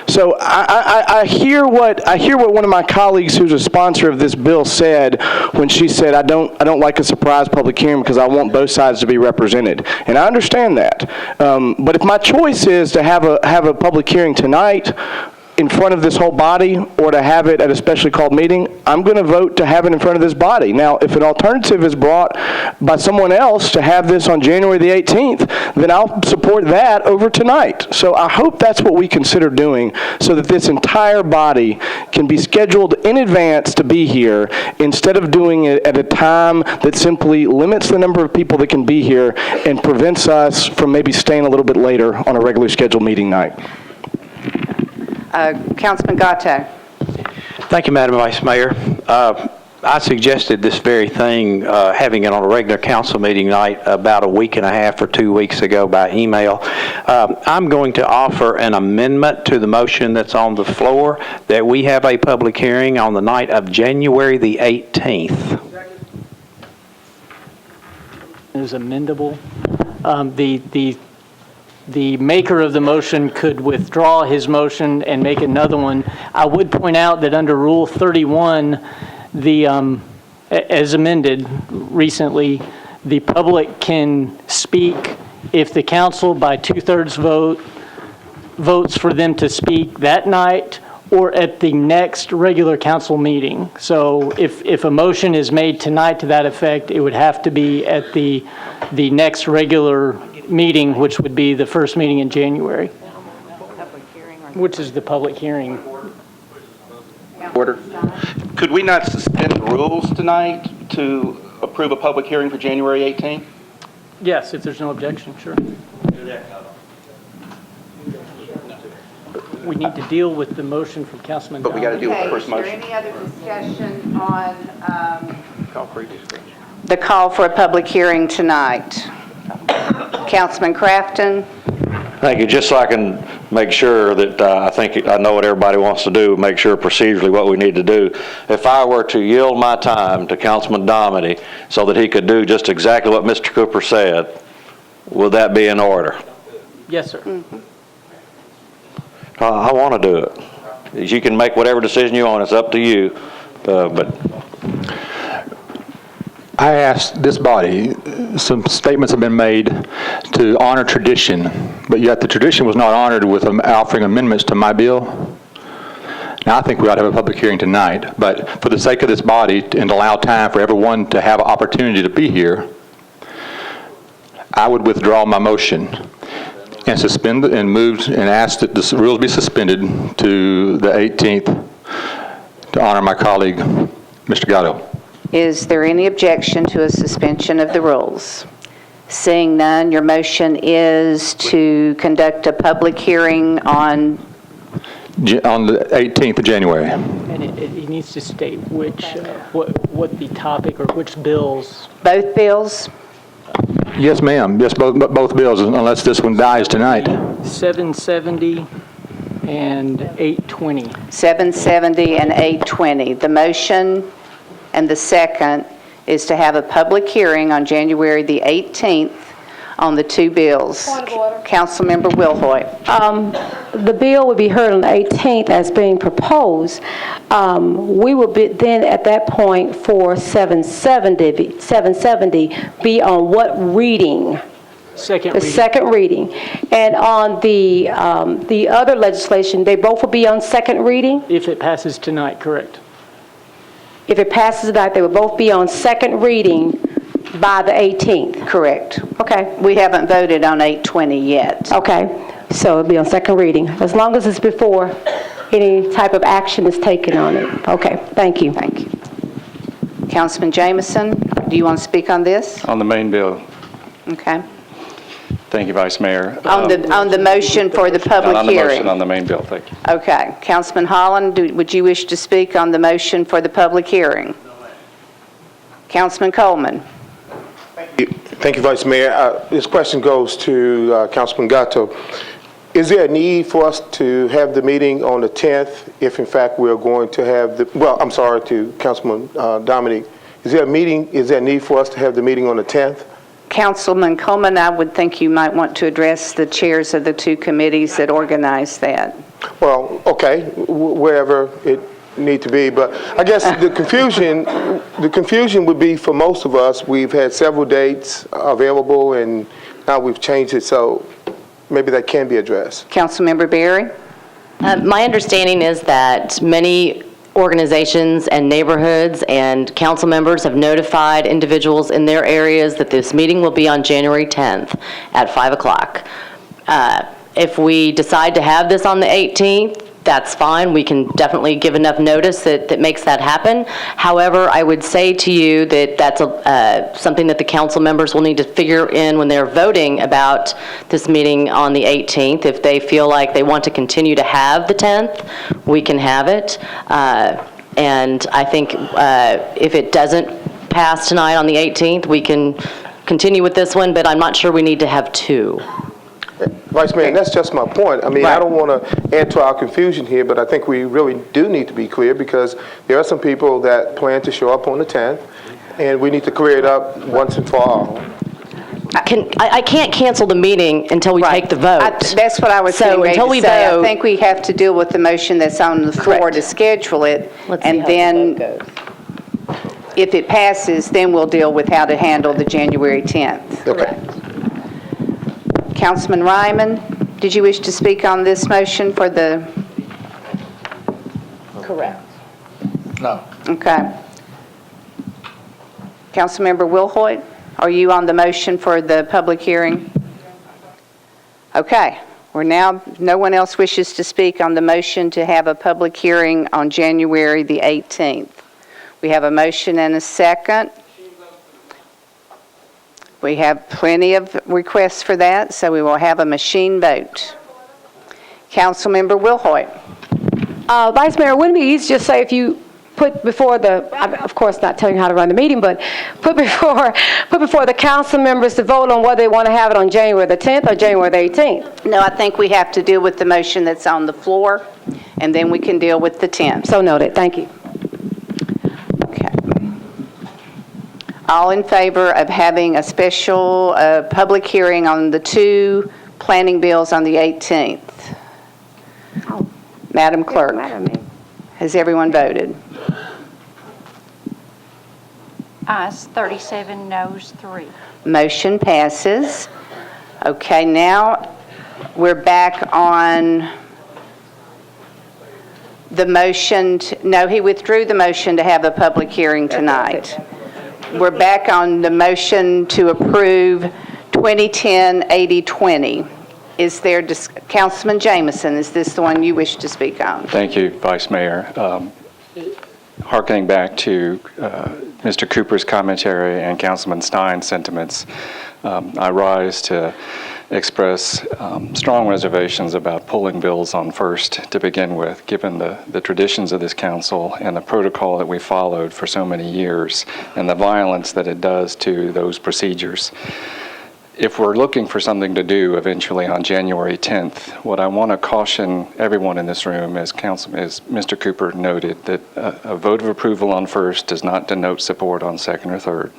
So I hear what one of my colleagues who's a sponsor of this bill said when she said, I don't like a surprise public hearing because I want both sides to be represented. And I understand that. But if my choice is to have a public hearing tonight in front of this whole body or to have it at a specially called meeting, I'm going to vote to have it in front of this body. Now, if an alternative is brought by someone else to have this on January the 18th, then I'll support that over tonight. So I hope that's what we consider doing so that this entire body can be scheduled in advance to be here instead of doing it at a time that simply limits the number of people that can be here and prevents us from maybe staying a little bit later on a regularly scheduled meeting night. Councilman Gatto. Thank you, Madam Vice Mayor. I suggested this very thing, having it on a regular council meeting night about a week and a half or 2 weeks ago by email. I'm going to offer an amendment to the motion that's on the floor that we have a public hearing on the night of January the 18th. Is amendable. The maker of the motion could withdraw his motion and make another one. I would point out that under Rule 31, as amended recently, The public can speak if the council by 2/3 votes for them to speak that night or at the next regular council meeting. So if a motion is made tonight to that effect, it would have to be at the next regular meeting, which would be the first meeting in January, which is the public hearing. Order. Could we not suspend the rules tonight to approve a public hearing for January 18th? Yes, if there's no objection, sure. We need to deal with the motion from Councilman But we got to deal with the Okay, first is there motion. any other discussion on the call for a public hearing tonight? Councilman Crafton? Thank you. Just so I can make sure that I know what everybody wants to do, make sure procedurally what we need to do. If I were to yield my time to Councilman Dominy so that he could do just exactly what Mr. Cooper said, would that be in order? Yes, sir. I want to do it. You can make whatever decision you want. It's up to you. But I asked this body, some statements have been made to honor tradition, but yet the tradition was not honored with offering amendments to my bill. Now, I think we ought to have a public hearing tonight, but for the sake of this body and allow time for everyone to have an opportunity to be here, I would withdraw my motion and suspend and move and ask that the rules be suspended to the 18th to honor my colleague, Mr. Gatto. Is there any objection to a suspension of the rules? Seeing none, your motion is to conduct a public hearing on the 18th of January. And it needs to state which, what the topic or which bills. both bills? Yes, ma'am. Yes, both bills, unless this one dies tonight. 770 and 820. 770 and 820. The motion and the second is to have a public hearing on January the 18th on the two bills. Point of order. Councilmember Wilhoit. The bill would be heard on the 18th as being proposed. We will be then at that point for 770 be on what reading? Second The reading. second reading. And on the other legislation, they both will be on second reading? If it passes tonight, correct. If it passes tonight, they will both be on second reading by the 18th? Correct. Okay. We haven't voted on 820 yet. Okay, so it'll be on second reading, as long as it's before any type of action is taken on it. Okay, thank you. Thank you. Councilman Jameson, do you want to speak on this? On the main bill. Okay. Thank you, Vice Mayor. On the motion for the public On the hearing? motion on the main bill, thank you. Okay. Councilman Holland, would you wish to speak on the motion for the public hearing? Councilman Coleman. Thank you, Vice Mayor. This question goes to Councilman Gatto. Is there a need for us to have the meeting on the 10th if in fact we're going to have the, well, I'm sorry, to Councilman Dominic. Is there a need for us to have the meeting on the 10th? Councilman Coleman, I would think you might want to address the chairs of the two committees that organize that. Well, okay, wherever it need to be, but I guess the confusion would be for most of us. We've had several dates available and now we've changed it, so maybe that can be addressed. Councilmember Berry? My understanding is that many organizations and neighborhoods and council members have notified individuals in their areas that this meeting will be on January 10th at 5 o'clock. If we decide to have this on the 18th, that's fine. We can definitely give enough notice that makes that happen. However, I would say to you that that's something that the council members will need to figure in when they're voting about this meeting on the 18th. If they feel like they want to continue to have the 10th, we can have it. And I think if it doesn't pass tonight on the 18th, we can continue with this one, but I'm not sure we need to have two. Vice Mayor, that's just my point. I mean, I don't want to add to our confusion here, but I think we really do need to be clear because there are some people that plan to show up on the 10th, and we need to clear it up once and for all. I can't cancel the meeting until we take the vote. That's what I was saying. So until we say. vote, I think we have to deal with the motion that's on the floor to schedule it, and then If it passes, then we'll deal with how to handle the January 10th. Okay. Councilman Ryman, did you wish to speak on this motion for the? Correct. No. Okay. Councilmember Wilhoit, are you on the motion for the public hearing? Okay. We're now, no one else wishes to speak on the motion to have a public hearing on January the 18th. We have a motion and a second. We have plenty of requests for that, so we will have a machine vote. Councilmember Wilhoit. Vice Mayor, wouldn't it be easy to just say if you put before the, I'm of course not telling you how to run the meeting, but put before the council members to vote on whether they want to have it on January the 10th or January the 18th? No, I think we have to deal with the motion that's on the floor, and then we can deal with the 10th. So noted. Thank you. Okay. All in favor of having a special public hearing on the two planning bills on the 18th? Madam Clerk, has everyone voted? Ayes 37, noes 3. Motion passes. Okay, now we're back on the motion. No, he withdrew the motion to have a public hearing tonight. We're back on the motion to approve 2010-8020. Is there, Councilman Jameson, is this the one you wish to speak on? Thank you, Vice Mayor. Harkening back to Mr. Cooper's commentary and Councilman Stein's sentiments, I rise to express strong reservations about pulling bills on first to begin with, given the traditions of this council and the protocol that we followed for so many years and the violence that it does to those procedures. If we're looking for something to do eventually on January 10th, what I want to caution everyone in this room, as Mr. Cooper noted, that a vote of approval on first does not denote support on second or third.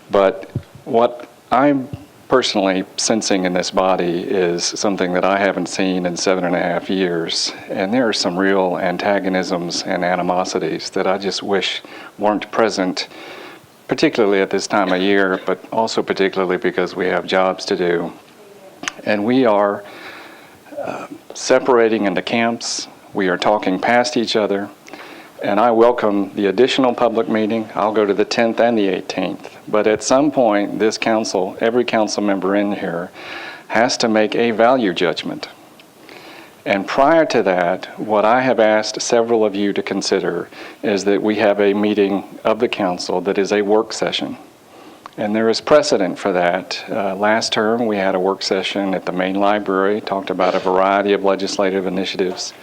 But what I'm personally sensing in this body is something that I haven't seen in 7.5 years. And there are some real antagonisms and animosities that I just wish weren't present, particularly at this time of year, but also particularly because we have jobs to do. And we are separating into camps. We are talking past each other. And I welcome the additional public meeting. I'll go to the 10th and the 18th. But at some point, this council, every council member in here, has to make a value judgment. And prior to that, what I have asked several of you to consider is that we have a meeting of the council that is a work session. And there is precedent for that. Last term, we had a work session at the main library, talked about a variety of legislative initiatives.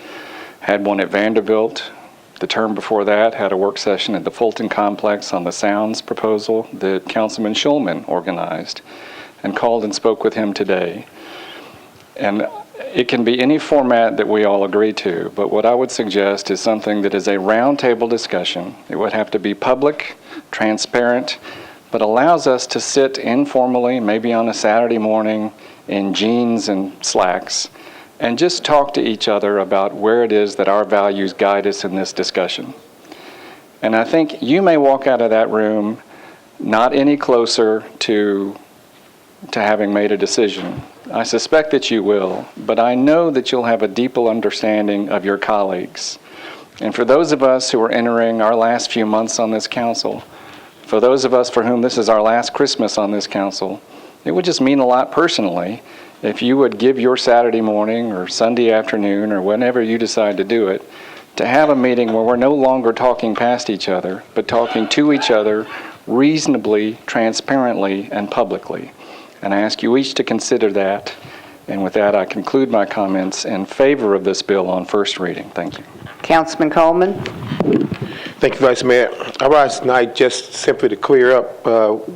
Had one at Vanderbilt. The term before that had a work session at the Fulton Complex on the sounds proposal that Councilman Schulman organized, and called and spoke with him today. And it can be any format that we all agree to, but what I would suggest is something that is a roundtable discussion. It would have to be public, transparent, but allows us to sit informally, maybe on a Saturday morning in jeans and slacks, and just talk to each other about where it is that our values guide us in this discussion. And I think you may walk out of that room not any closer to having made a decision. I suspect that you will, but I know that you'll have a deeper understanding of your colleagues. And for those of us who are entering our last few months on this council, for those of us for whom this is our last Christmas on this council, it would just mean a lot personally if you would give your Saturday morning or Sunday afternoon or whenever you decide to do it, to have a meeting where we're no longer talking past each other, but talking to each other reasonably, transparently, and publicly. And I ask you each to consider that. And with that, I conclude my comments in favor of this bill on first reading. Thank you. Councilman Coleman. Thank you, Vice Mayor. I rise tonight just simply to clear up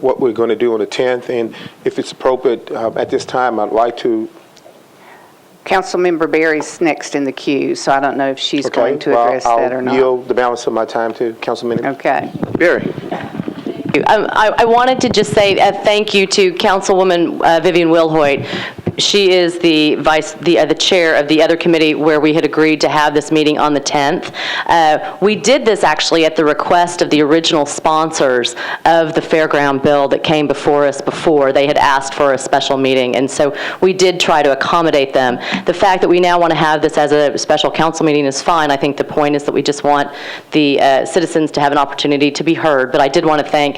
what we're going to do on the 10th. And if it's appropriate, at this time, I'd like to... Councilmember Berry's next in the queue, so I don't know if she's going to address that or not. I'll yield the balance of my time to Councilman Okay. Berry. I wanted to just say thank you to Councilwoman Vivian Wilhoit. She is the chair of the other committee where we had agreed to have this meeting on the 10th. We did this actually at the request of the original sponsors of the fairground bill that came before us before. They had asked for a special meeting, and so we did try to accommodate them. The fact that we now want to have this as a special council meeting is fine. I think the point is that we just want the citizens to have an opportunity to be heard. But I did want to thank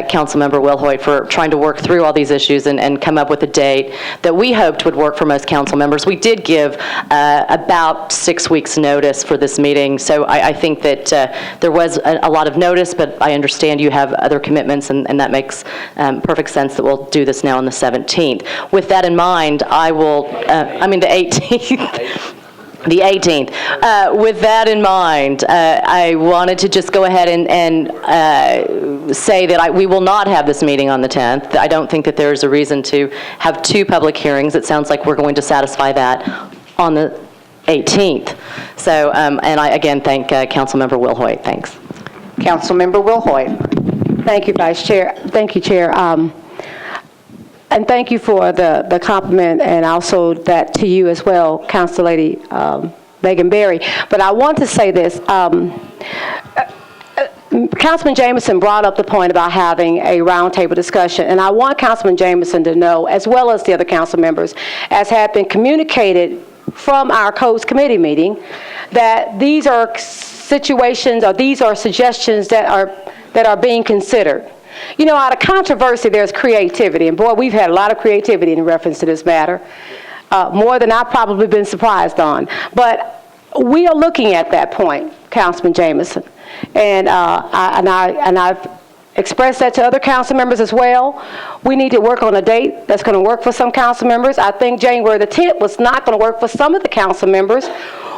Councilmember Wilhoit for trying to work through all these issues and come up with a date that we hoped would work for most council members. We did give about 6 weeks' notice for this meeting, so I think that there was a lot of notice, but I understand you have other commitments, and that makes perfect sense that we'll do this now on the 17th. With that in mind, I will, the 18th. The 18th. With that in mind, I wanted to just go ahead and say that we will not have this meeting on the 10th. I don't think that there's a reason to have 2 public hearings. It sounds like we're going to satisfy that on the 18th. So, and I again thank Councilmember Wilhoit. Thanks. Councilmember Wilhoit. Thank you, Vice Chair. Thank you, Chair. And thank you for the compliment, and also that to you as well, Council Lady Megan Berry. But I want to say this. Councilman Jameson brought up the point about having a roundtable discussion, and I want Councilman Jameson to know, as well as the other council members, as have been communicated from our Codes Committee meeting, that these are situations or these are suggestions that are being considered. You know, out of controversy, there's creativity, and boy, we've had a lot of creativity in reference to this matter, more than I've probably been surprised on. But we are looking at that point, Councilman Jameson, and I've expressed that to other council members as well. We need to work on a date that's going to work for some council members. I think January the 10th was not going to work for some of the council members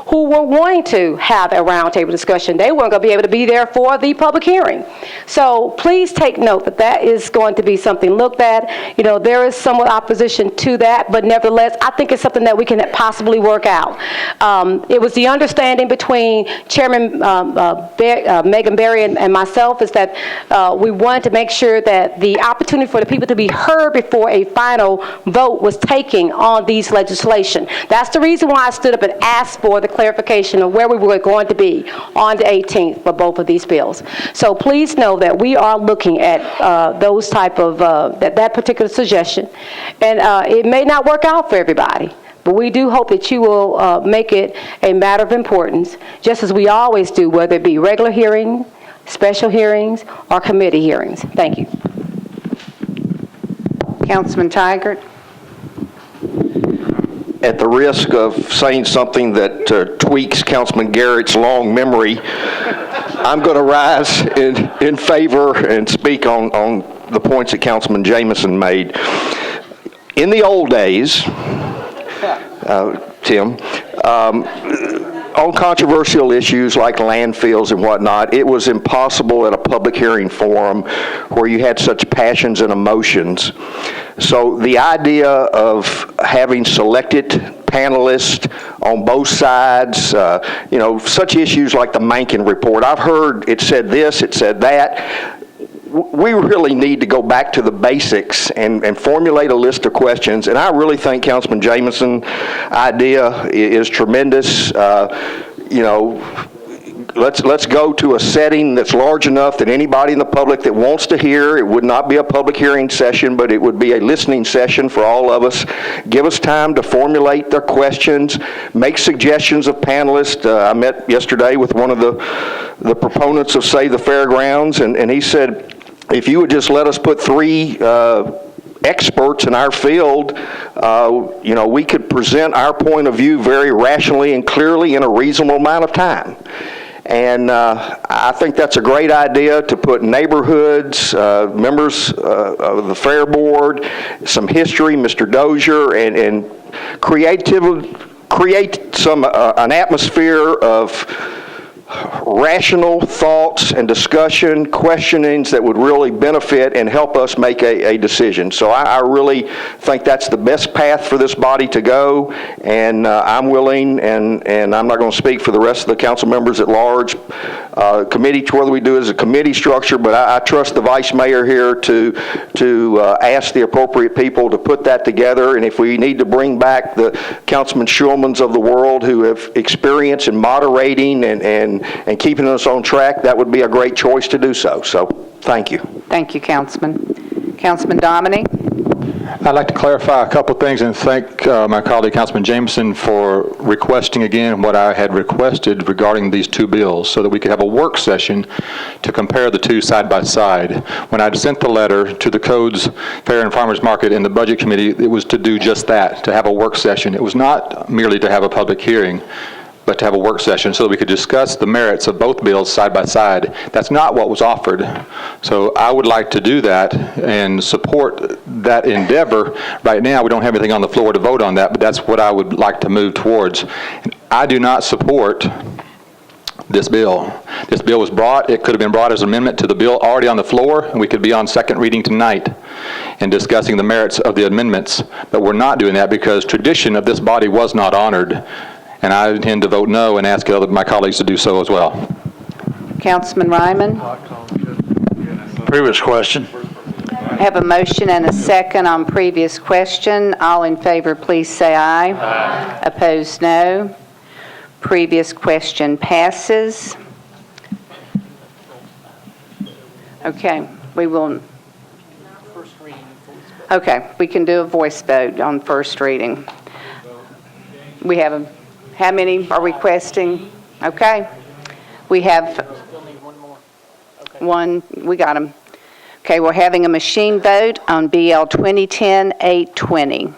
who were wanting to have a roundtable discussion. They weren't going to be able to be there for the public hearing. So please take note that that is going to be something looked at. You know, there is somewhat opposition to that, but nevertheless, I think it's something that we can possibly work out. It was the understanding between Chairman Megan Berry and myself is that we wanted to make sure that the opportunity for the people to be heard before a final vote was taken on these legislation. That's the reason why I stood up and asked for the clarification of where we were going to be on the 18th for both of these bills. So please know that we are looking at those type of, that particular suggestion. And it may not work out for everybody, but we do hope that you will make it a matter of importance, just as we always do, whether it be regular hearing, special hearings, or committee hearings. Thank you. Councilman Tygart. At the risk of saying something that tweaks Councilman Garrett's long memory, I'm going to rise in favor and speak on the points that Councilman Jameson made. In the old days, Tim, on controversial issues like landfills and whatnot, it was impossible at a public hearing forum where you had such passions and emotions. So the idea of having selected panelists on both sides, you know, such issues like the Mankin report, I've heard it said this, it said that. We really need to go back to the basics and formulate a list of questions. And I really think Councilman Jameson's idea is tremendous. You know, let's go to a setting that's large enough that anybody in the public that wants to hear, it would not be a public hearing session, but it would be a listening session for all of us. Give us time to formulate their questions, make suggestions of panelists. I met yesterday with one of the proponents of Save the Fairgrounds, and he said, if you would just let us put 3 experts in our field, you know, we could present our point of view very rationally and clearly in a reasonable amount of time. And I think that's a great idea to put neighborhoods, members of the Fair Board, some history, Mr. Dozier, and create an atmosphere of rational thoughts and discussion, questionings that would really benefit and help us make a decision. So I really think that's the best path for this body to go, and I'm willing, and I'm not going to speak for the rest of the council members at large, committee, whether we do it as a committee structure, but I trust the vice mayor here to ask the appropriate people to put that together. And if we need to bring back the Councilman Schulmans of the world who have experience in moderating and keeping us on track, that would be a great choice to do so. So, thank you. Thank you, Councilman. Councilman Domine? I'd like to clarify a couple things and thank my colleague Councilman Jameson for requesting again what I had requested regarding these two bills so that we could have a work session to compare the two side by side. When I sent the letter to the Codes, Fair and Farmers Market and the Budget Committee, it was to do just that, to have a work session. It was not merely to have a public hearing, but to have a work session so that we could discuss the merits of both bills side by side. That's not what was offered. So I would like to do that and support that endeavor. Right now, we don't have anything on the floor to vote on that, but that's what I would like to move towards. I do not support this bill. This bill was brought, it could have been brought as an amendment to the bill already on the floor, and we could be on second reading tonight and discussing the merits of the amendments. But we're not doing that because tradition of this body was not honored. And I intend to vote no and ask my colleagues to do so as well. Councilman Ryman? Previous question. I have a motion and a second on previous question. All in favor, please say aye. Aye. Opposed, no. Previous question passes. Okay, we will. Okay, we can do a voice vote on first reading. We have a. How many are requesting? Okay. We have one. We got them. Okay, we're having a machine vote on BL 2010-820.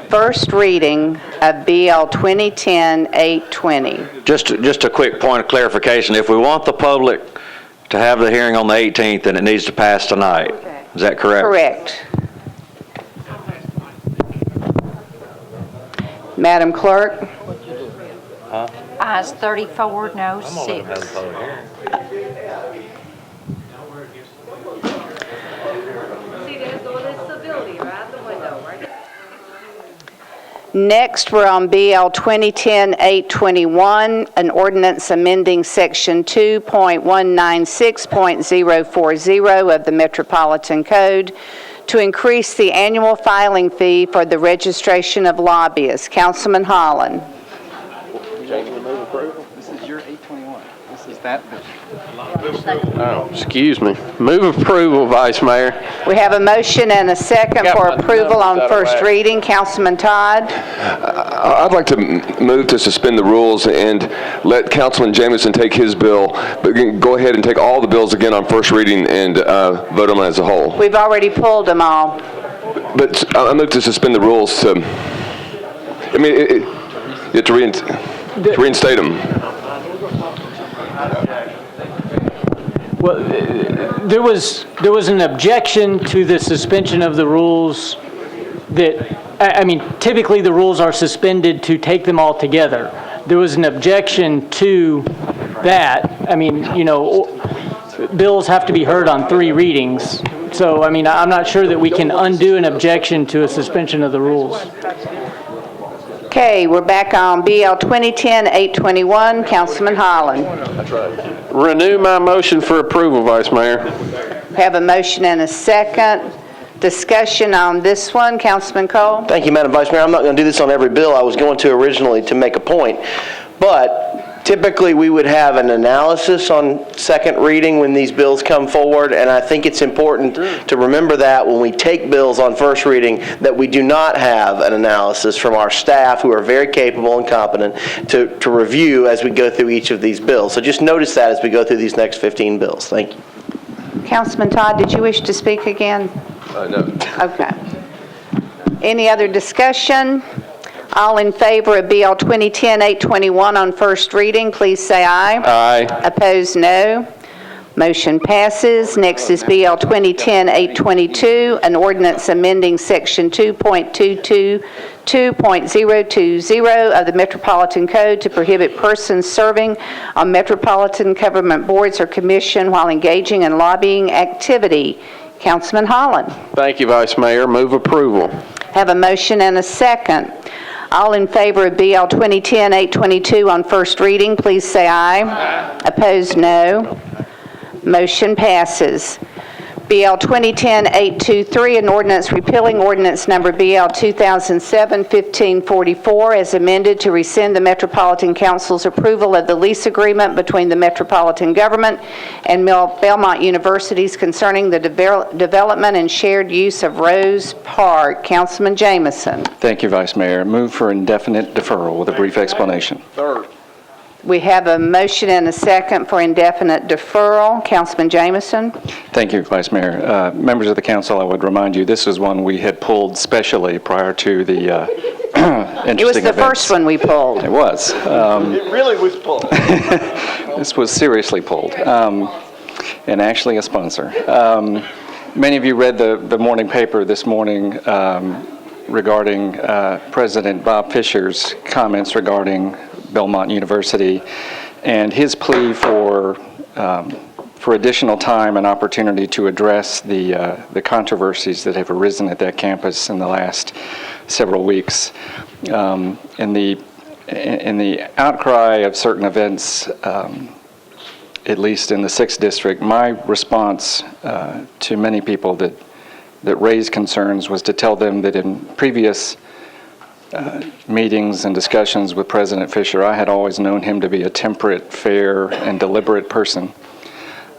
First reading of BL 2010-820. Just a quick point of clarification. If we want the public to have the hearing on the 18th, then it needs to pass tonight. Is that correct? Correct. Madam Clerk? Ayes 34, no 6. Next, we're on BL 2010-821, an ordinance amending Section 2.196.040 of the Metropolitan Code to increase the annual filing fee for the registration of lobbyists. Councilman Holland. This is your 821. This is that. Oh, excuse me. Move approval, Vice Mayor. We have a motion and a second for approval on first reading. Councilman Todd. I'd like to move to suspend the rules and let Councilman Jameson take his bill, but go ahead and take all the bills again on first reading and vote on them as a whole. We've already pulled them all. But I move to suspend the rules to, I mean, to reinstate them. Well, there was an objection to the suspension of the rules that, I mean, typically the rules are suspended to take them all together. There was an objection to that. I mean, you know, bills have to be heard on 3 readings. So, I mean, I'm not sure that we can undo an objection to a suspension of the rules. Okay, we're back on BL 2010-821. Councilman Holland. That's right. Renew my motion for approval, Vice Mayor. We have a motion and a second. Discussion on this one. Councilman Cole. Thank you, Madam Vice Mayor. I'm not going to do this on every bill. I was going to originally to make a point. But typically we would have an analysis on second reading when these bills come forward, and I think it's important to remember that when we take bills on first reading that we do not have an analysis from our staff who are very capable and competent to review as we go through each of these bills. So just notice that as we go through these next 15 bills. Thank you. Councilman Todd, did you wish to speak again? No. Okay. Any other discussion? All in favor of BL 2010-821 on first reading, please say aye. Aye. Opposed, no. Motion passes. Next is BL 2010-822, an ordinance amending Section 2.22020 of the Metropolitan Code to prohibit persons serving on metropolitan government boards or commission while engaging in lobbying activity Councilman Holland. Thank you, Vice Mayor. Move approval. Have a motion and a second. All in favor of BL 2010-822 on first reading, please say aye. Aye. Opposed, no. Motion passes. BL 2010-823, an ordinance repealing ordinance number BL 2007-1544 as amended to rescind the Metropolitan Council's approval of the lease agreement between the Metropolitan Government and Belmont Universities concerning the development and shared use of Rose Park. Councilman Jameson. Thank you, Vice Mayor. Move for indefinite deferral with a brief explanation. Third. We have a motion and a second for indefinite deferral. Councilman Jameson. Thank you, Vice Mayor. Members of the council, I would remind you, this was one we had pulled specially prior to the interesting It was the events. first one we pulled. It was. It really was pulled. This was seriously pulled, and actually a sponsor. Many of you read the morning paper this morning regarding President Bob Fisher's comments regarding Belmont University and his plea for additional time and opportunity to address the controversies that have arisen at that campus in the last several weeks. In the outcry of certain events, at least in the 6th District, my response to many people that raised concerns was to tell them that in previous meetings and discussions with President Fisher, I had always known him to be a temperate, fair, and deliberate person.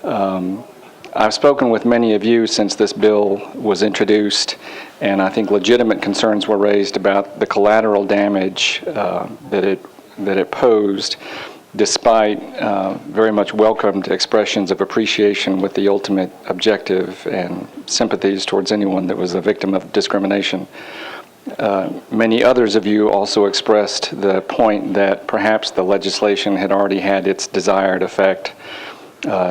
I've spoken with many of you since this bill was introduced, and I think legitimate concerns were raised about the collateral damage that it posed, despite very much welcomed expressions of appreciation with the ultimate objective and sympathies towards anyone that was a victim of discrimination. Many others of you also expressed the point that perhaps the legislation had already had its desired effect,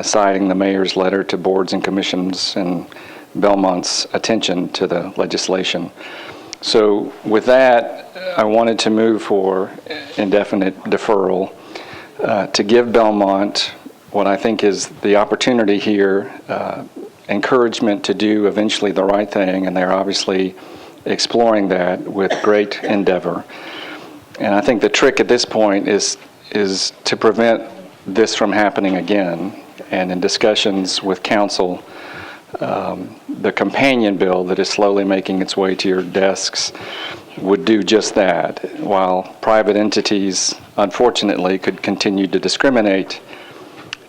citing the mayor's letter to boards and commissions and Belmont's attention to the legislation. So with that, I wanted to move for indefinite deferral to give Belmont what I think is the opportunity here, encouragement to do eventually the right thing, and they're obviously exploring that with great endeavor. And I think the trick at this point is to prevent this from happening again. And in discussions with council, the companion bill that is slowly making its way to your desks would do just that. While private entities, unfortunately, could continue to discriminate,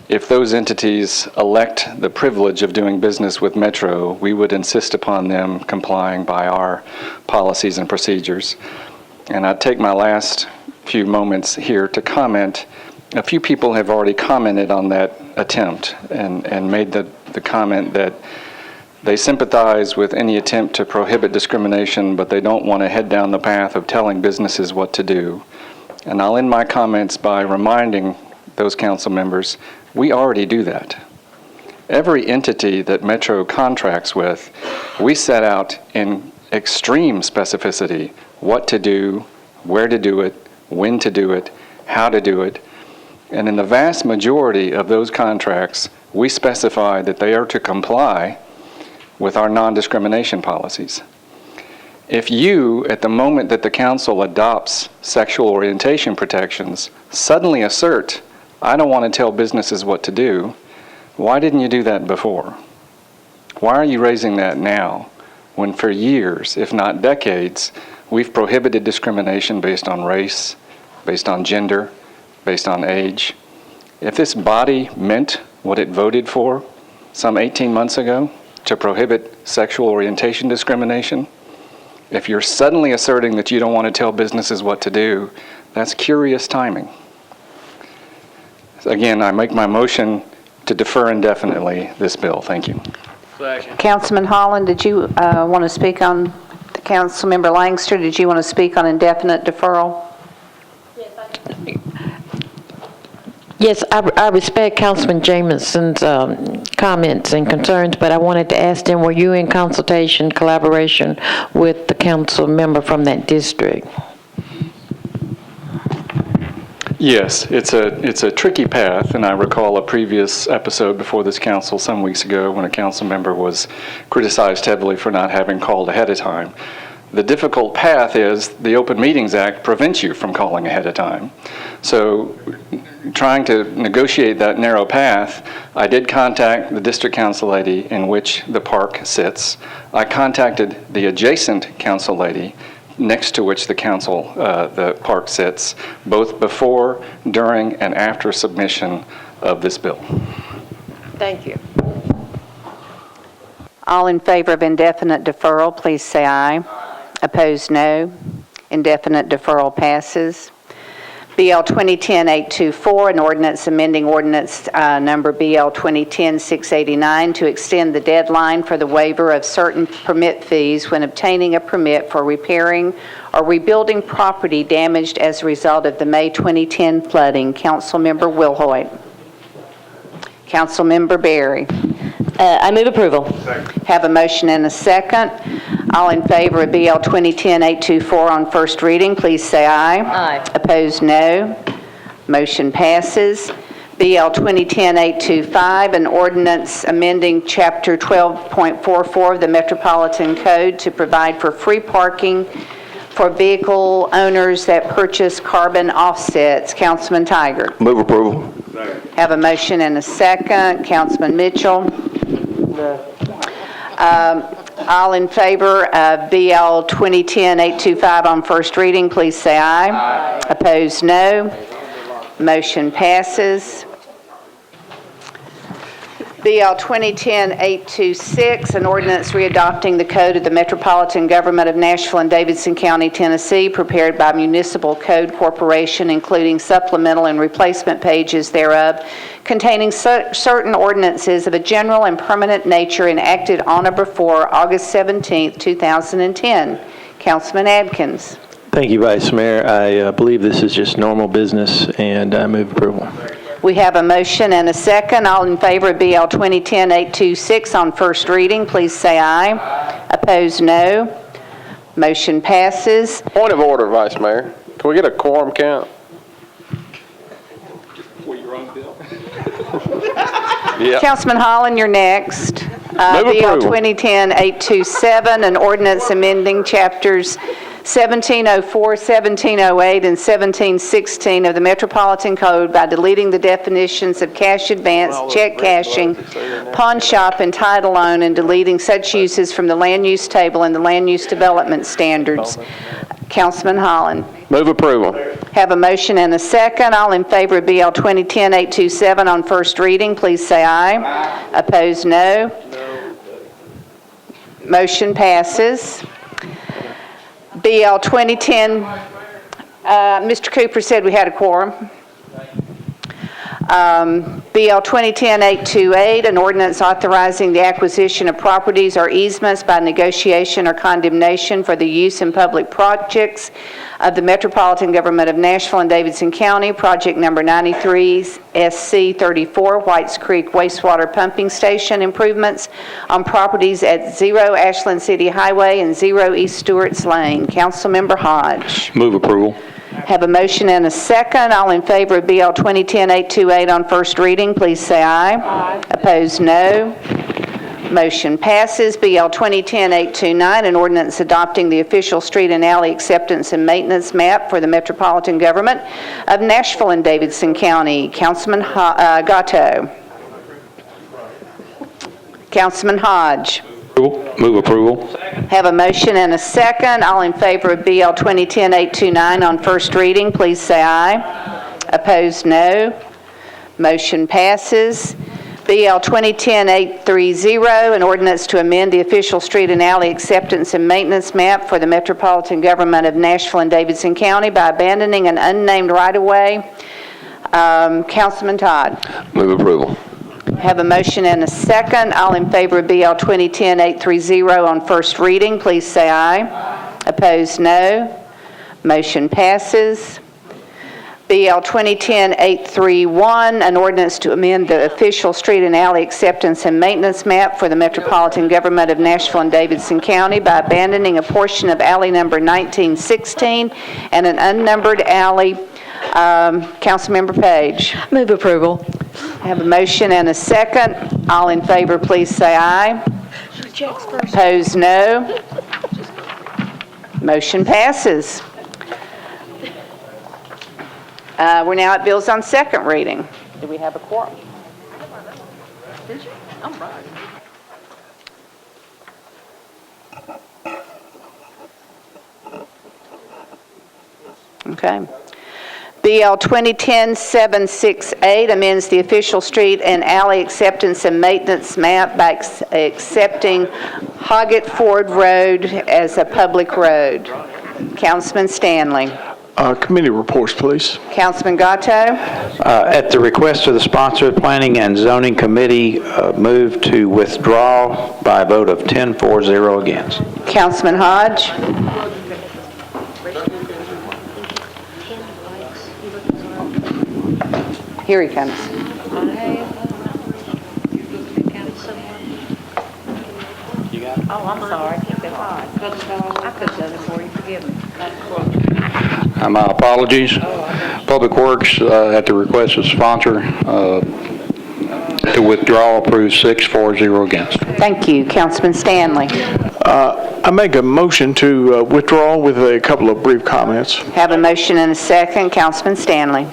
if those entities elect the privilege of doing business with Metro, we would insist upon them complying by our policies and procedures. And I'd take my last few moments here to comment. A few people have already commented on that attempt and made the comment that they sympathize with any attempt to prohibit discrimination, but they don't want to head down the path of telling businesses what to do. And I'll end my comments by reminding those council members, we already do that. Every entity that Metro contracts with, we set out in extreme specificity what to do, where to do it, when to do it, how to do it. And in the vast majority of those contracts, we specify that they are to comply with our non-discrimination policies. If you, at the moment that the council adopts sexual orientation protections, suddenly assert, I don't want to tell businesses what to do, why didn't you do that before? Why are you raising that now, when for years, if not decades, we've prohibited discrimination based on race, based on gender, based on age? If this body meant what it voted for some 18 months ago, to prohibit sexual orientation discrimination, if you're suddenly asserting that you don't want to tell businesses what to do, that's curious timing. Again, I make my motion to defer indefinitely this bill. Thank you. Second. Councilman Holland, did you want to speak on, Councilmember Langster, did you want to speak on indefinite deferral? Yes, I respect Councilman Jameson's comments and concerns, but I wanted to ask him, were you in consultation, collaboration with the council member from that district? Yes, it's a tricky path, and I recall a previous episode before this council some weeks ago when a council member was criticized heavily for not having called ahead of time. The difficult path is the Open Meetings Act prevents you from calling ahead of time. So trying to negotiate that narrow path, I did contact the district council lady in which the park sits. I contacted the adjacent council lady next to which the park sits, both before, during, and after submission of this bill. Thank you. All in favor of indefinite deferral, please say aye. Opposed, no. Indefinite deferral passes. BL 2010-824, an ordinance amending ordinance number BL 2010-689 to extend the deadline for the waiver of certain permit fees when obtaining a permit for repairing or rebuilding property damaged as a result of the May 2010 flooding. Councilmember Wilhoit. Councilmember Berry. I move approval. Have a motion and a second. All in favor of BL 2010-824 on first reading, please say aye. Aye. Opposed, no. Motion passes. BL 2010-825, an ordinance amending Chapter 12.44 of the Metropolitan Code to provide for free parking for vehicle owners that purchase carbon offsets. Councilman Tiger. Move approval. Have a motion and a second. Councilman Mitchell. All in favor of BL 2010-825 on first reading, please say aye. Aye. Opposed, no. Motion passes. BL 2010-826, an ordinance readopting the Code of the Metropolitan Government of Nashville and Davidson County, Tennessee, prepared by Municipal Code Corporation, including supplemental and replacement pages thereof, containing certain ordinances of a general and permanent nature enacted on or before August 17, 2010. Councilman Adkins. Thank you, Vice Mayor. I believe this is just normal business, and I move approval. We have a motion and a second. All in favor of BL 2010-826 on first reading, please say aye. Aye. Opposed, no. Motion passes. Point of order, Vice Mayor. Can we get a quorum count? For your own bill? Yeah. Councilman Holland, you're next. Move BL approval. 2010-827, an ordinance amending chapters 1704, 1708, and 1716 of the Metropolitan Code by deleting the definitions of cash advance, check cashing, pawn shop, and title loan, and deleting such uses from the land use table and the land use development standards. Councilman Holland. Move approval. Have a motion and a second. All in favor of BL 2010-827 on first reading, please say aye. Aye. Opposed, no. Motion passes. BL 2010, Mr. Cooper said we had a quorum. BL 2010-828, an ordinance authorizing the acquisition of properties or easements by negotiation or condemnation for the use in public projects of the Metropolitan Government of Nashville and Davidson County, project number 93 SC 34, Whites Creek Wastewater Pumping Station improvements on properties at 0 Ashland City Highway and 0 East Stewart's Lane. Councilmember Hodge. Move approval. Have a motion and a second. All in favor of BL 2010-828 on first reading, please say aye. Aye. Opposed, no. Motion passes. BL 2010-829, an ordinance adopting the official street and alley acceptance and maintenance map for the Metropolitan Government of Nashville and Davidson County. Councilman Gatto. Councilman Hodge. Move approval. Have a motion and a second. All in favor of BL 2010-829 on first reading, please say aye. Opposed, no. Motion passes. BL 2010-830, an ordinance to amend the official street and alley acceptance and maintenance map for the Metropolitan Government of Nashville and Davidson County by abandoning an unnamed right-of-way. Councilman Todd. Move approval. Have a motion and a second. All in favor of BL 2010-830 on first reading, please say aye. Aye. Opposed, no. Motion passes. BL 2010-831, an ordinance to amend the official street and alley acceptance and maintenance map for the Metropolitan Government of Nashville and Davidson County by abandoning a portion of alley number 1916 and an unnumbered alley Councilmember Page. Move approval. I have a motion and a second. All in favor, please say aye. Opposed, no. Motion passes. We're now at bills on second reading. Do we have a quorum? Did you? All right. Okay. BL 2010-768 amends the official street and alley acceptance and maintenance map by accepting Hoggett Ford Road as a public road. Councilman Stanley. Committee reports, please. Councilman Gatto. At the request of the sponsor, the Planning and Zoning Committee moved to withdraw by a vote of 10-4-0 against. Councilman Hodge. Here he comes. Oh, I'm sorry. I could have done it for you. Forgive me. My apologies. Public Works, at the request of the sponsor, to withdraw, approved 6-4-0 against. Thank you. Councilman Stanley. I make a motion to withdraw with a couple of brief comments. Have a motion and a second. Councilman Stanley.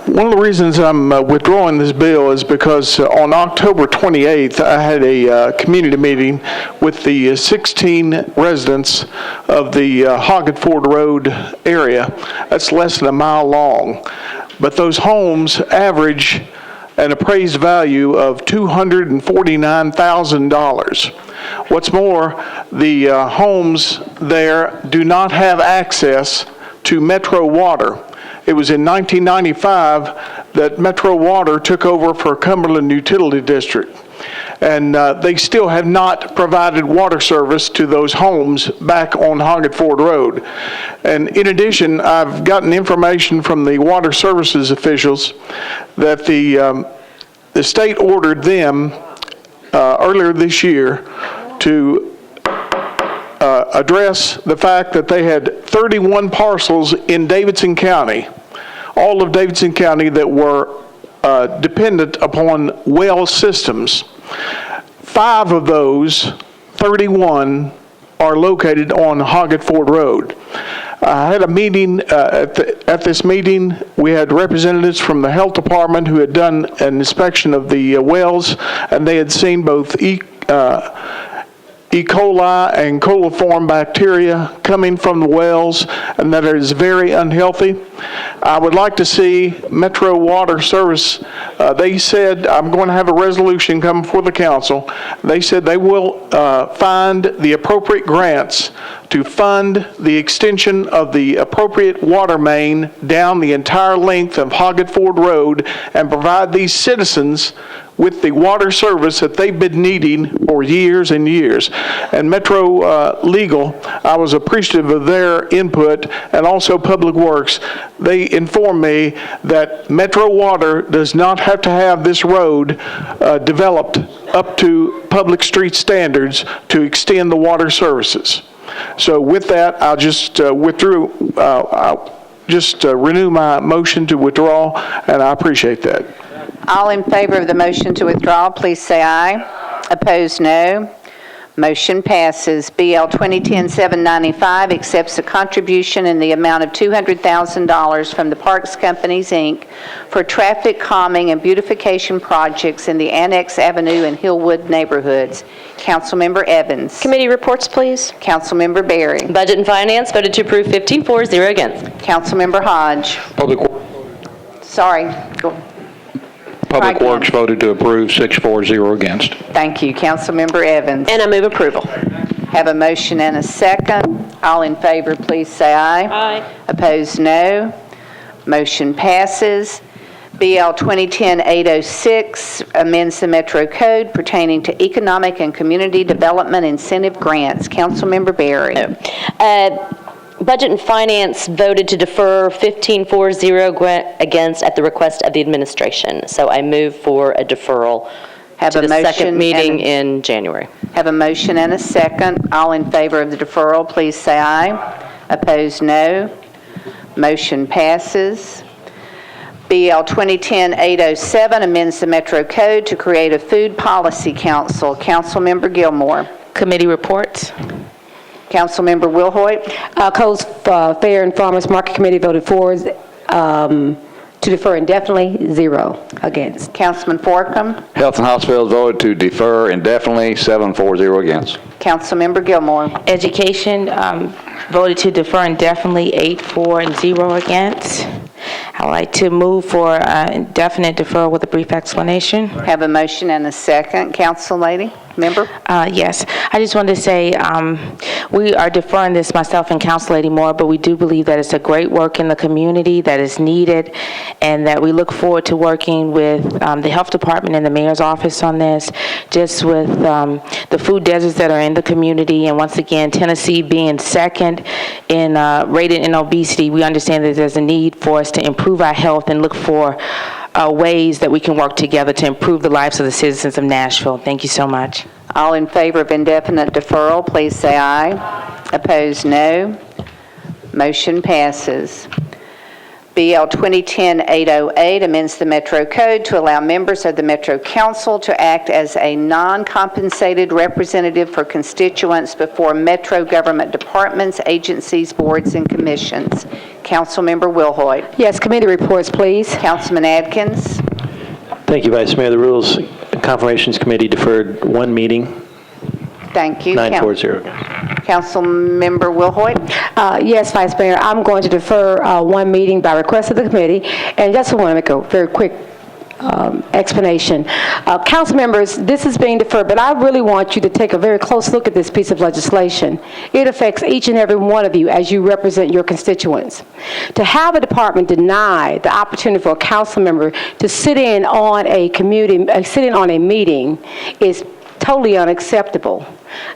One of the reasons I'm withdrawing this bill is because on October 28th, I had a community meeting with the 16 residents of the Hoggett Ford Road area. That's less than a mile long. But those homes average an appraised value of $249,000. What's more, the homes there do not have access to Metro Water. It was in 1995 that Metro Water took over for Cumberland Utility District. And they still have not provided water service to those homes back on Hoggett Ford Road. And in addition, I've gotten information from the water services officials that the state ordered them earlier this year to address the fact that they had 31 parcels in Davidson County, all of Davidson County, that were dependent upon well systems. 5 of those 31 are located on Hoggett Ford Road. I had a meeting, at this meeting, we had representatives from the health department who had done an inspection of the wells, and they had seen both E. coli and coliform bacteria coming from the wells, and that is very unhealthy. I would like to see Metro Water Service, they said, I'm going to have a resolution come before the council. They said they will find the appropriate grants to fund the extension of the appropriate water main down the entire length of Hoggett Ford Road and provide these citizens with the water service that they've been needing for years and years. And Metro Legal, I was appreciative of their input, and also Public Works. They informed me that Metro Water does not have to have this road developed up to public street standards to extend the water services. So with that, I'll just renew my motion to withdraw, and I appreciate that. All in favor of the motion to withdraw, please say aye. Opposed, no. Motion passes. BL 2010-795 accepts a contribution in the amount of $200,000 from the Parks Companies, Inc. for traffic calming and beautification projects in the Annex Avenue and Hillwood neighborhoods. Councilmember Evans. Committee reports, please. Councilmember Berry. Budget and Finance voted to approve 15-4-0 against. Councilmember Hodge. Public Works voted to approve 6-4-0 against. Thank you. Councilmember Evans. And I move approval. Have a motion and a second. All in favor, please say aye. Aye. Opposed, no. Motion passes. BL 2010-806 amends the Metro Code pertaining to economic and community development incentive grants. Councilmember Berry. Budget and Finance voted to defer 15-4-0 against at the request of the administration. So I move for a deferral to the second meeting in January. Have a motion and a second. All in favor of the deferral, please say aye. Opposed, no. Motion passes. BL 2010-807 amends the Metro Code to create a Food Policy Council. Councilmember Gilmore. Committee reports. Councilmember Wilhoit. Coast Fair and Farmers Market Committee voted for to defer indefinitely, 0 against. Councilman Forcom. Health and Hospitals voted to defer indefinitely, 7-4-0 against. Councilmember Gilmore. Education voted to defer indefinitely, 8-4 and 0 against. I'd like to move for indefinite deferral with a brief explanation. Have a motion and a second. Council Lady, member? Yes. I just wanted to say we are deferring this, myself and Council Lady Moore, but we do believe that it's a great work in the community that is needed, and that we look forward to working with the Health Department and the Mayor's Office on this, just with the food deserts that are in the community. And once again, Tennessee being second in rated in obesity, we understand that there's a need for us to improve our health and look for ways that we can work together to improve the lives of the citizens of Nashville. Thank you so much. All in favor of indefinite deferral, please say aye. Opposed, no. Motion passes. BL 2010-808 amends the Metro Code to allow members of the Metro Council to act as a non-compensated representative for constituents before Metro government departments, agencies, boards, and commissions. Councilmember Wilhoit. Yes, committee reports, please. Councilman Adkins. Thank you, Vice Mayor. The Rules and Confirmations Committee deferred 1 meeting, Thank you. 9-4-0. Councilmember Wilhoit. Yes, Vice Mayor, I'm going to defer 1 meeting by request of the committee, and just want to make a very quick explanation. Council members, this is being deferred, but I really want you to take a very close look at this piece of legislation. It affects each and every one of you as you represent your constituents. To have a department deny the opportunity for a council member to sit in on a meeting is totally unacceptable.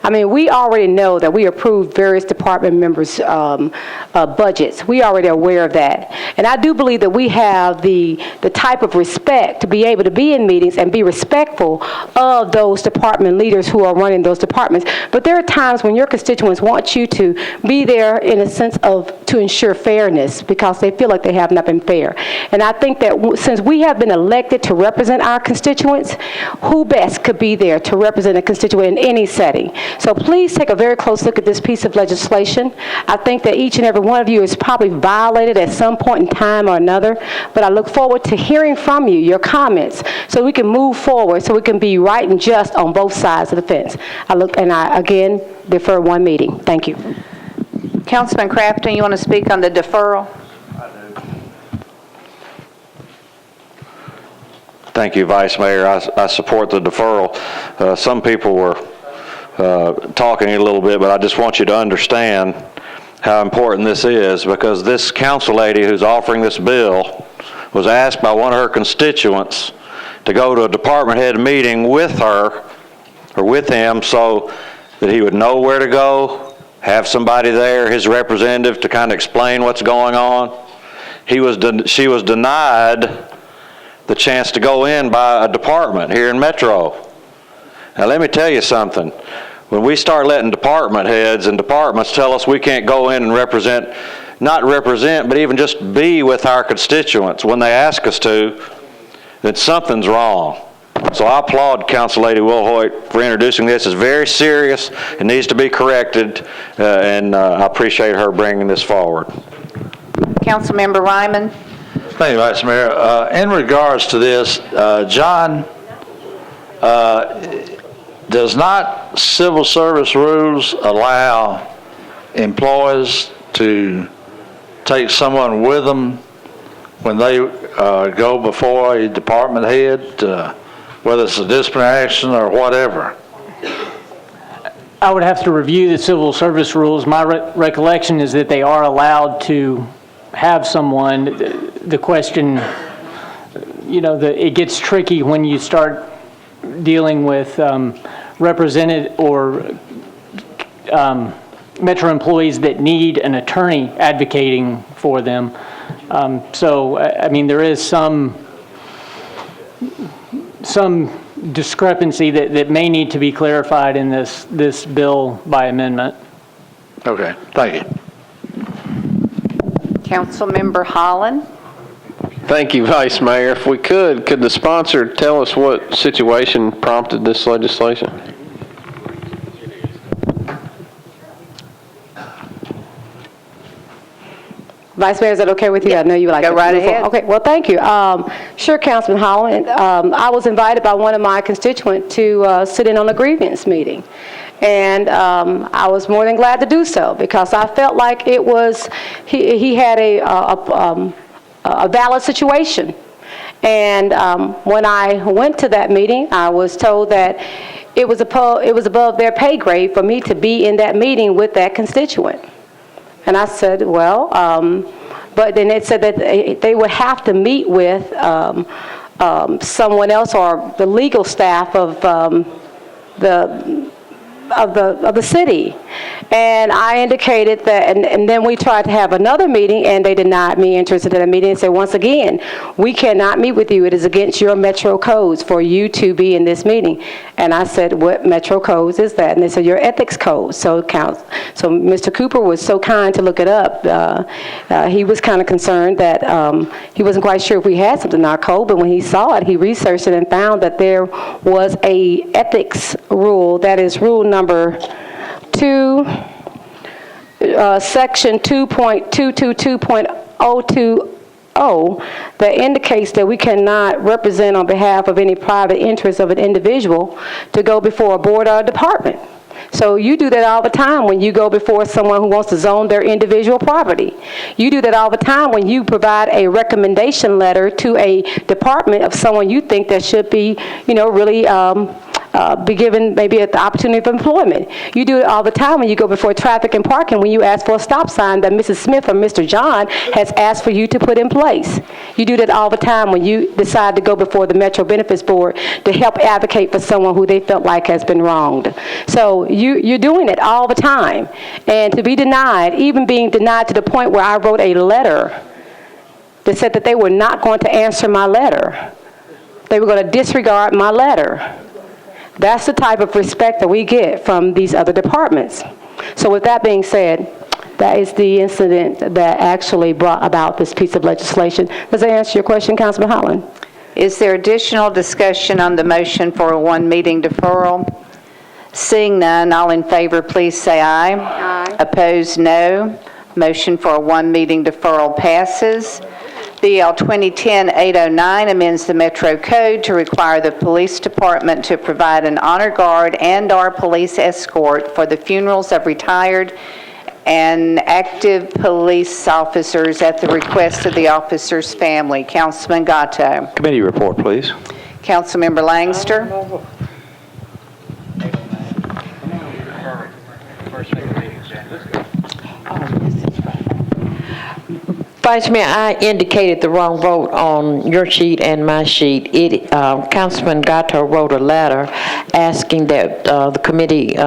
I mean, we already know that we approved various department members' budgets. We already are aware of that. And I do believe that we have the type of respect to be able to be in meetings and be respectful of those department leaders who are running those departments. But there are times when your constituents want you to be there in a sense of to ensure fairness because they feel like they have not been fair. And I think that since we have been elected to represent our constituents, who best could be there to represent a constituent in any setting? So please take a very close look at this piece of legislation. I think that each and every one of you is probably violated at some point in time or another, but I look forward to hearing from you, your comments, so we can move forward, so we can be right and just on both sides of the fence. I again defer 1 meeting. Thank you. Councilman Crafton, you want to speak on the deferral? Thank you, Vice Mayor. I support the deferral. Some people were talking a little bit, but I just want you to understand how important this is, because this council lady who's offering this bill was asked by one of her constituents to go to a department head meeting with her or with him so that he would know where to go, have somebody there, his representative, to kind of explain what's going on. She was denied the chance to go in by a department here in Metro. Now let me tell you something. When we start letting department heads and departments tell us we can't go in and not represent, but even just be with our constituents when they ask us to, then something's wrong. So I applaud Council Lady Wilhoit for introducing this. It's very serious. It needs to be corrected, and I appreciate her bringing this forward. Councilmember Ryman. Thank you, Vice Mayor. In regards to this, John, does not civil service rules allow employees to take someone with them when they go before a department head, whether it's a disciplinary action or whatever? I would have to review the civil service rules. My recollection is that they are allowed to have someone. The question, it gets tricky when you start dealing with represented or Metro employees that need an attorney advocating for them. There is some discrepancy that may need to be clarified in this bill by amendment. Okay, thank you. Councilmember Holland? Thank you, Vice Mayor. If we could the sponsor tell us what situation prompted this legislation? Vice Mayor, is that okay with you? I know you would like to Go right move forward. ahead. Okay, well, thank you. Sure, Councilman Holland. I was invited by one of my constituents to sit in on a grievance meeting. And I was more than glad to do so because I felt like it was, he had a valid situation. And when I went to that meeting, I was told that it was above their pay grade for me to be in that meeting with that constituent. And I said, well, but then it said that they would have to meet with someone else or the legal staff of the city. And I indicated that, and then we tried to have another meeting, and they denied me interest in that meeting and said, once again, we cannot meet with you. It is against your Metro codes for you to be in this meeting. And I said, what Metro codes is that? And they said, your ethics code. So Mr. Cooper was so kind to look it up. He was kind of concerned that he wasn't quite sure if we had something in our code, but when he saw it, he researched it and found that there was a ethics rule, that is rule number 2, section 2.222.020, that indicates that we cannot represent on behalf of any private interest of an individual to go before a board or a department. So you do that all the time when you go before someone who wants to zone their individual property. You do that all the time when you provide a recommendation letter to a department of someone you think that should be, really be given maybe the opportunity of employment. You do it all the time when you go before traffic and parking, when you ask for a stop sign that Mrs. Smith or Mr. John has asked for you to put in place. You do that all the time when you decide to go before the Metro Benefits Board to help advocate for someone who they felt like has been wronged. So you're doing it all the time. And to be denied, even being denied to the point where I wrote a letter that said that they were not going to answer my letter. They were going to disregard my letter. That's the type of respect that we get from these other departments. So with that being said, that is the incident that actually brought about this piece of legislation. Does that answer your question, Councilman Holland? Is there additional discussion on the motion for a one-meeting deferral? Seeing none, all in favor, please say aye. Aye. Opposed, no. Motion for a one-meeting deferral passes. BL 2010-809 amends the Metro Code to require the police department to provide an honor guard and/or police escort for the funerals of retired and active police officers at the request of the officer's family. Councilman Gatto. Committee report, please. Councilmember Langster. Vice Mayor, I indicated the wrong vote on your sheet and my sheet. Councilman Gatto wrote a letter asking that the committee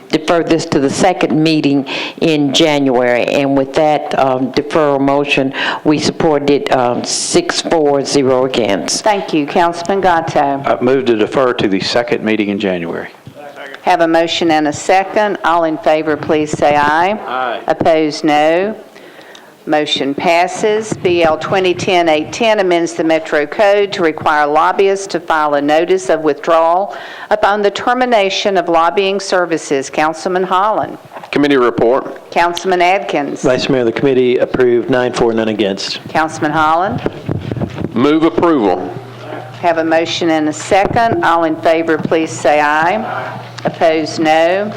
defer this to the second meeting in January. And with that deferral motion, we supported it 6-4-0 against. Thank you. Councilman Gatto. I move to defer to the second meeting in January. Have a motion and a second. All in favor, please say aye. Aye. Opposed, no. Motion passes. BL 2010-810 amends the Metro Code to require lobbyists to file a notice of withdrawal upon the termination of lobbying services. Councilman Holland. Committee report. Councilman Adkins. Vice Mayor, the committee approved 9-4, none against. Councilman Holland. Move approval. Have a motion and a second. All in favor, please say aye. Opposed, no.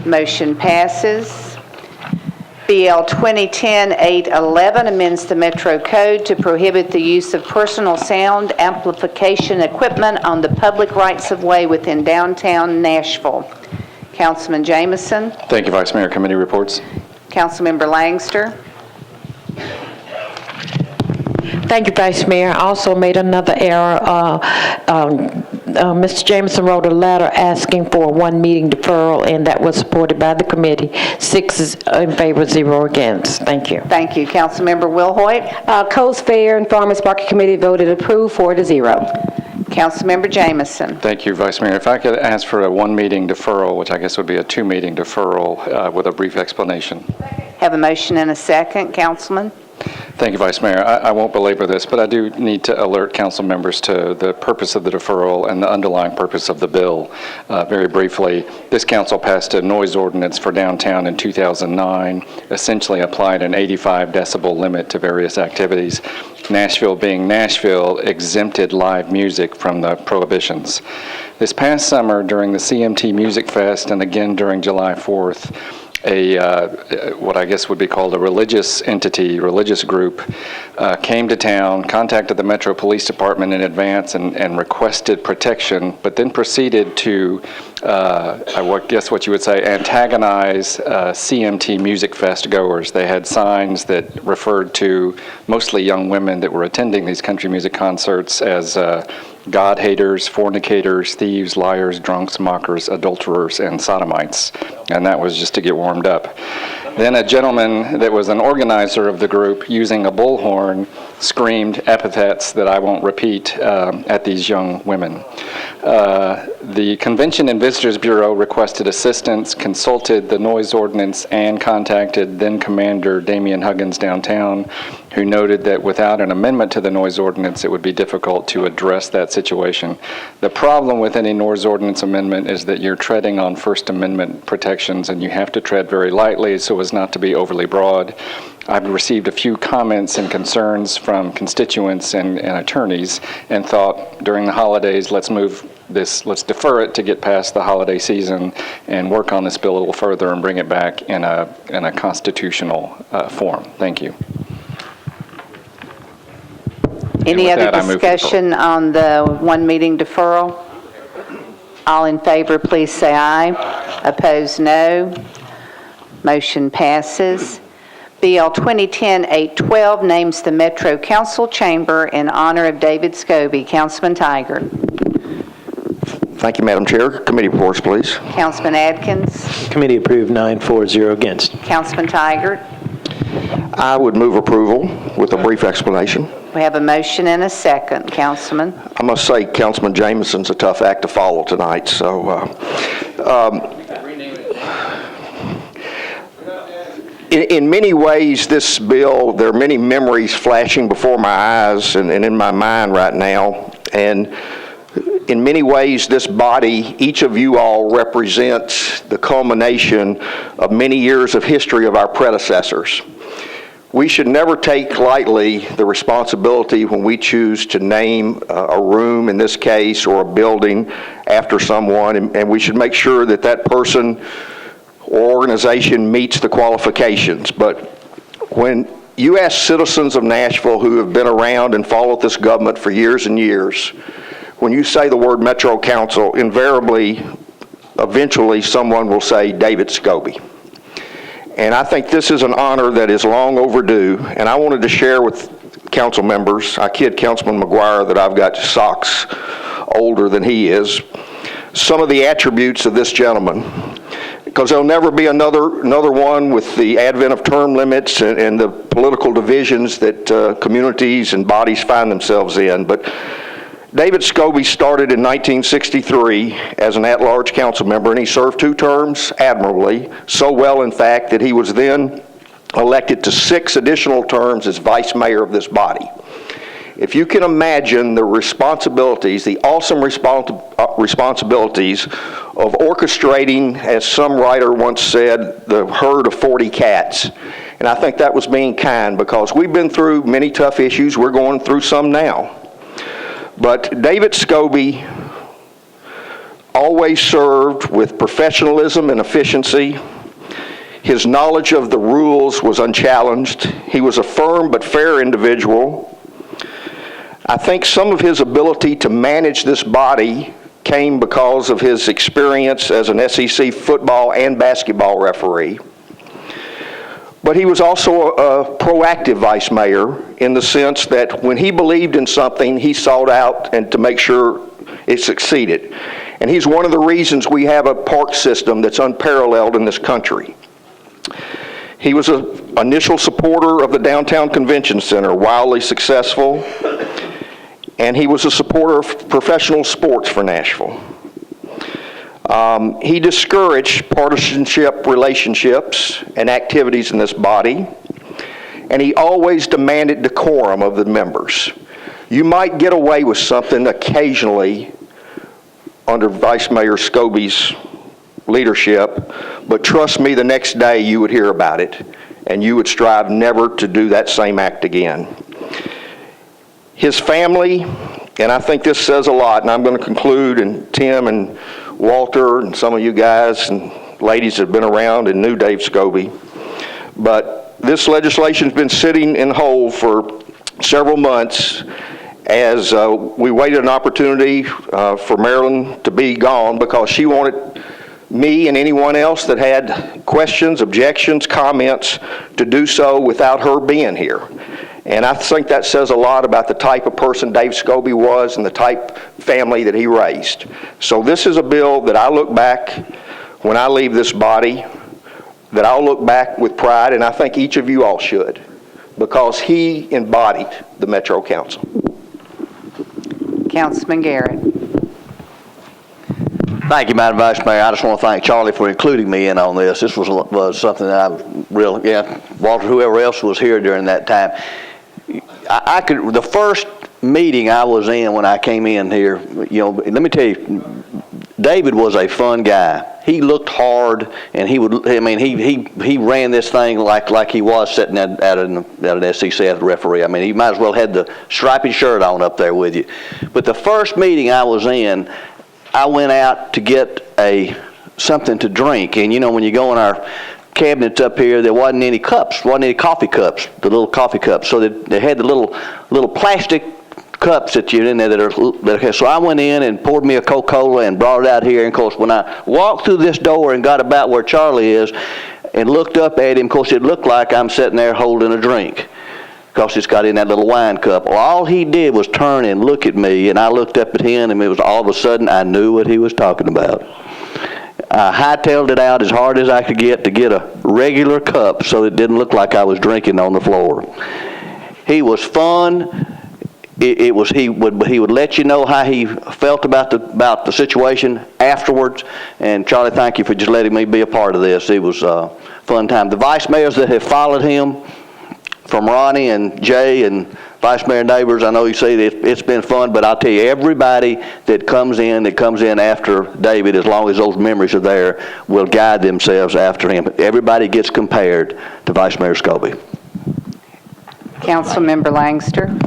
Motion passes. BL 2010-811 amends the Metro Code to prohibit the use of personal sound amplification equipment on the public rights-of-way within downtown Nashville. Councilman Jameson. Thank you, Vice Mayor. Committee reports. Councilmember Langster. Thank you, Vice Mayor. I also made another error. Mr. Jameson wrote a letter asking for a one-meeting deferral, and that was supported by the committee. 6 is in favor, 0 against. Thank you. Thank you. Councilmember Wilhoit. Coast Fair and Farmers Market Committee voted approved 4-0. Councilmember Jameson. Thank you, Vice Mayor. If I could ask for a one-meeting deferral, which I guess would be a two-meeting deferral with a brief explanation. Have a motion and a second, Councilman. Thank you, Vice Mayor. I won't belabor this, but I do need to alert council members to the purpose of the deferral and the underlying purpose of the bill. Very briefly, this council passed a noise ordinance for downtown in 2009, essentially applied an 85 decibel limit to various activities. Nashville, being Nashville, exempted live music from the prohibitions. This past summer, during the CMT Music Fest and again during July 4th, what I guess would be called a religious entity, religious group, came to town, contacted the Metro Police Department in advance and requested protection, but then proceeded to, I guess what you would say, antagonize CMT Music Fest goers. They had signs that referred to mostly young women that were attending these country music concerts as God haters, fornicators, thieves, liars, drunks, mockers, adulterers, and sodomites. And that was just to get warmed up. Then a gentleman that was an organizer of the group, using a bullhorn, screamed epithets that I won't repeat at these young women. The Convention and Visitors Bureau requested assistance, consulted the noise ordinance, and contacted then Commander Damian Huggins downtown, who noted that without an amendment to the noise ordinance, it would be difficult to address that situation. The problem with any noise ordinance amendment is that you're treading on First Amendment protections, and you have to tread very lightly so as not to be overly broad. I've received a few comments and concerns from constituents and attorneys, and thought during the holidays, let's defer it to get past the holiday season and work on this bill a little further and bring it back in a constitutional form. Thank you. Any other discussion on the one meeting deferral? All in favor, please say aye. Opposed, no. Motion passes. BL 2010-812 names the Metro Council Chamber in honor of David Scobie. Councilman Tiger. Thank you, Madam Chair. Committee reports, please. Councilman Adkins. Committee approved 9-4-0 against. Councilman Tiger. I would move approval with a brief explanation. We have a motion and a second. Councilman. I must say, Councilman Jameson's a tough act to follow tonight, so in many ways, this bill, there are many memories flashing before my eyes and in my mind right now, and in many ways, this body, each of you all represents the culmination of many years of history of our predecessors. We should never take lightly the responsibility when we choose to name a room, in this case, or a building after someone, and we should make sure that that person or organization meets the qualifications. But when you ask citizens of Nashville who have been around and followed this government for years and years, when you say the word Metro Council, invariably, eventually someone will say David Scobie. And I think this is an honor that is long overdue, and I wanted to share with council members, I kid Councilman McGuire that I've got socks older than he is, some of the attributes of this gentleman, because there'll never be another one with the advent of term limits and the political divisions that communities and bodies find themselves in. But David Scobie started in 1963 as an at-large council member, and he served 2 terms admirably, so well, in fact, that he was then elected to 6 additional terms as vice mayor of this body. If you can imagine the responsibilities, the awesome responsibilities of orchestrating, as some writer once said, the herd of 40 cats. And I think that was being kind, because we've been through many tough issues. We're going through some now. But David Scobie always served with professionalism and efficiency. His knowledge of the rules was unchallenged. He was a firm but fair individual. I think some of his ability to manage this body came because of his experience as an SEC football and basketball referee. But he was also a proactive vice mayor in the sense that when he believed in something, he sought out and to make sure it succeeded. And he's one of the reasons we have a park system that's unparalleled in this country. He was an initial supporter of the Downtown Convention Center, wildly successful. and he was a supporter of professional sports for Nashville. He discouraged partisanship relationships and activities in this body, and he always demanded decorum of the members. You might get away with something occasionally under Vice Mayor Scobie's leadership, but trust me, the next day you would hear about it, and you would strive never to do that same act again. His family, and I think this says a lot, and I'm going to conclude, and Tim and Walter and some of you guys and ladies have been around and knew Dave Scobie, but this legislation's been sitting in hold for several months as we waited an opportunity for Marilyn to be gone because she wanted me and anyone else that had questions, objections, comments to do so without her being here. And I think that says a lot about the type of person Dave Scobie was and the type of family that he raised. So this is a bill that I look back when I leave this body, that I'll look back with pride, and I think each of you all should, because he embodied the Metro Council. Councilman Garrett. Thank you, Madam Vice Mayor. I just want to thank Charlie for including me in on this. This was something that I really, Walter, whoever else was here during that time. The first meeting I was in when I came in here, let me tell you, David was a fun guy. He looked hard, and he ran this thing like he was sitting at an SEC as a referee. I mean, he might as well had the striped shirt on up there with you. But the first meeting I was in, I went out to get something to drink, and when you go in our cabinets up here, there wasn't any cups, wasn't any coffee cups, the little coffee cups. So they had the little plastic cups that you're in there so I went in and poured me a Coca-Cola and brought it out here. And of course, when I walked through this door and got about where Charlie is and looked up at him, of course, it looked like I'm sitting there holding a drink because it's got in that little wine cup. Well, all he did was turn and look at me, and I looked up at him, and it was all of a sudden I knew what he was talking about. I hightailed it out as hard as I could get to get a regular cup so it didn't look like I was drinking on the floor. He was fun. He would let you know how he felt about the situation afterwards. And Charlie, thank you for just letting me be a part of this. It was a fun time. The vice mayors that have followed him, from Ronnie and Jay and Vice Mayor Neighbors, I know you say that it's been fun, but I'll tell you, everybody that comes in after David, as long as those memories are there, will guide themselves after him. Everybody gets compared to Vice Mayor Scobie. Councilmember Langster.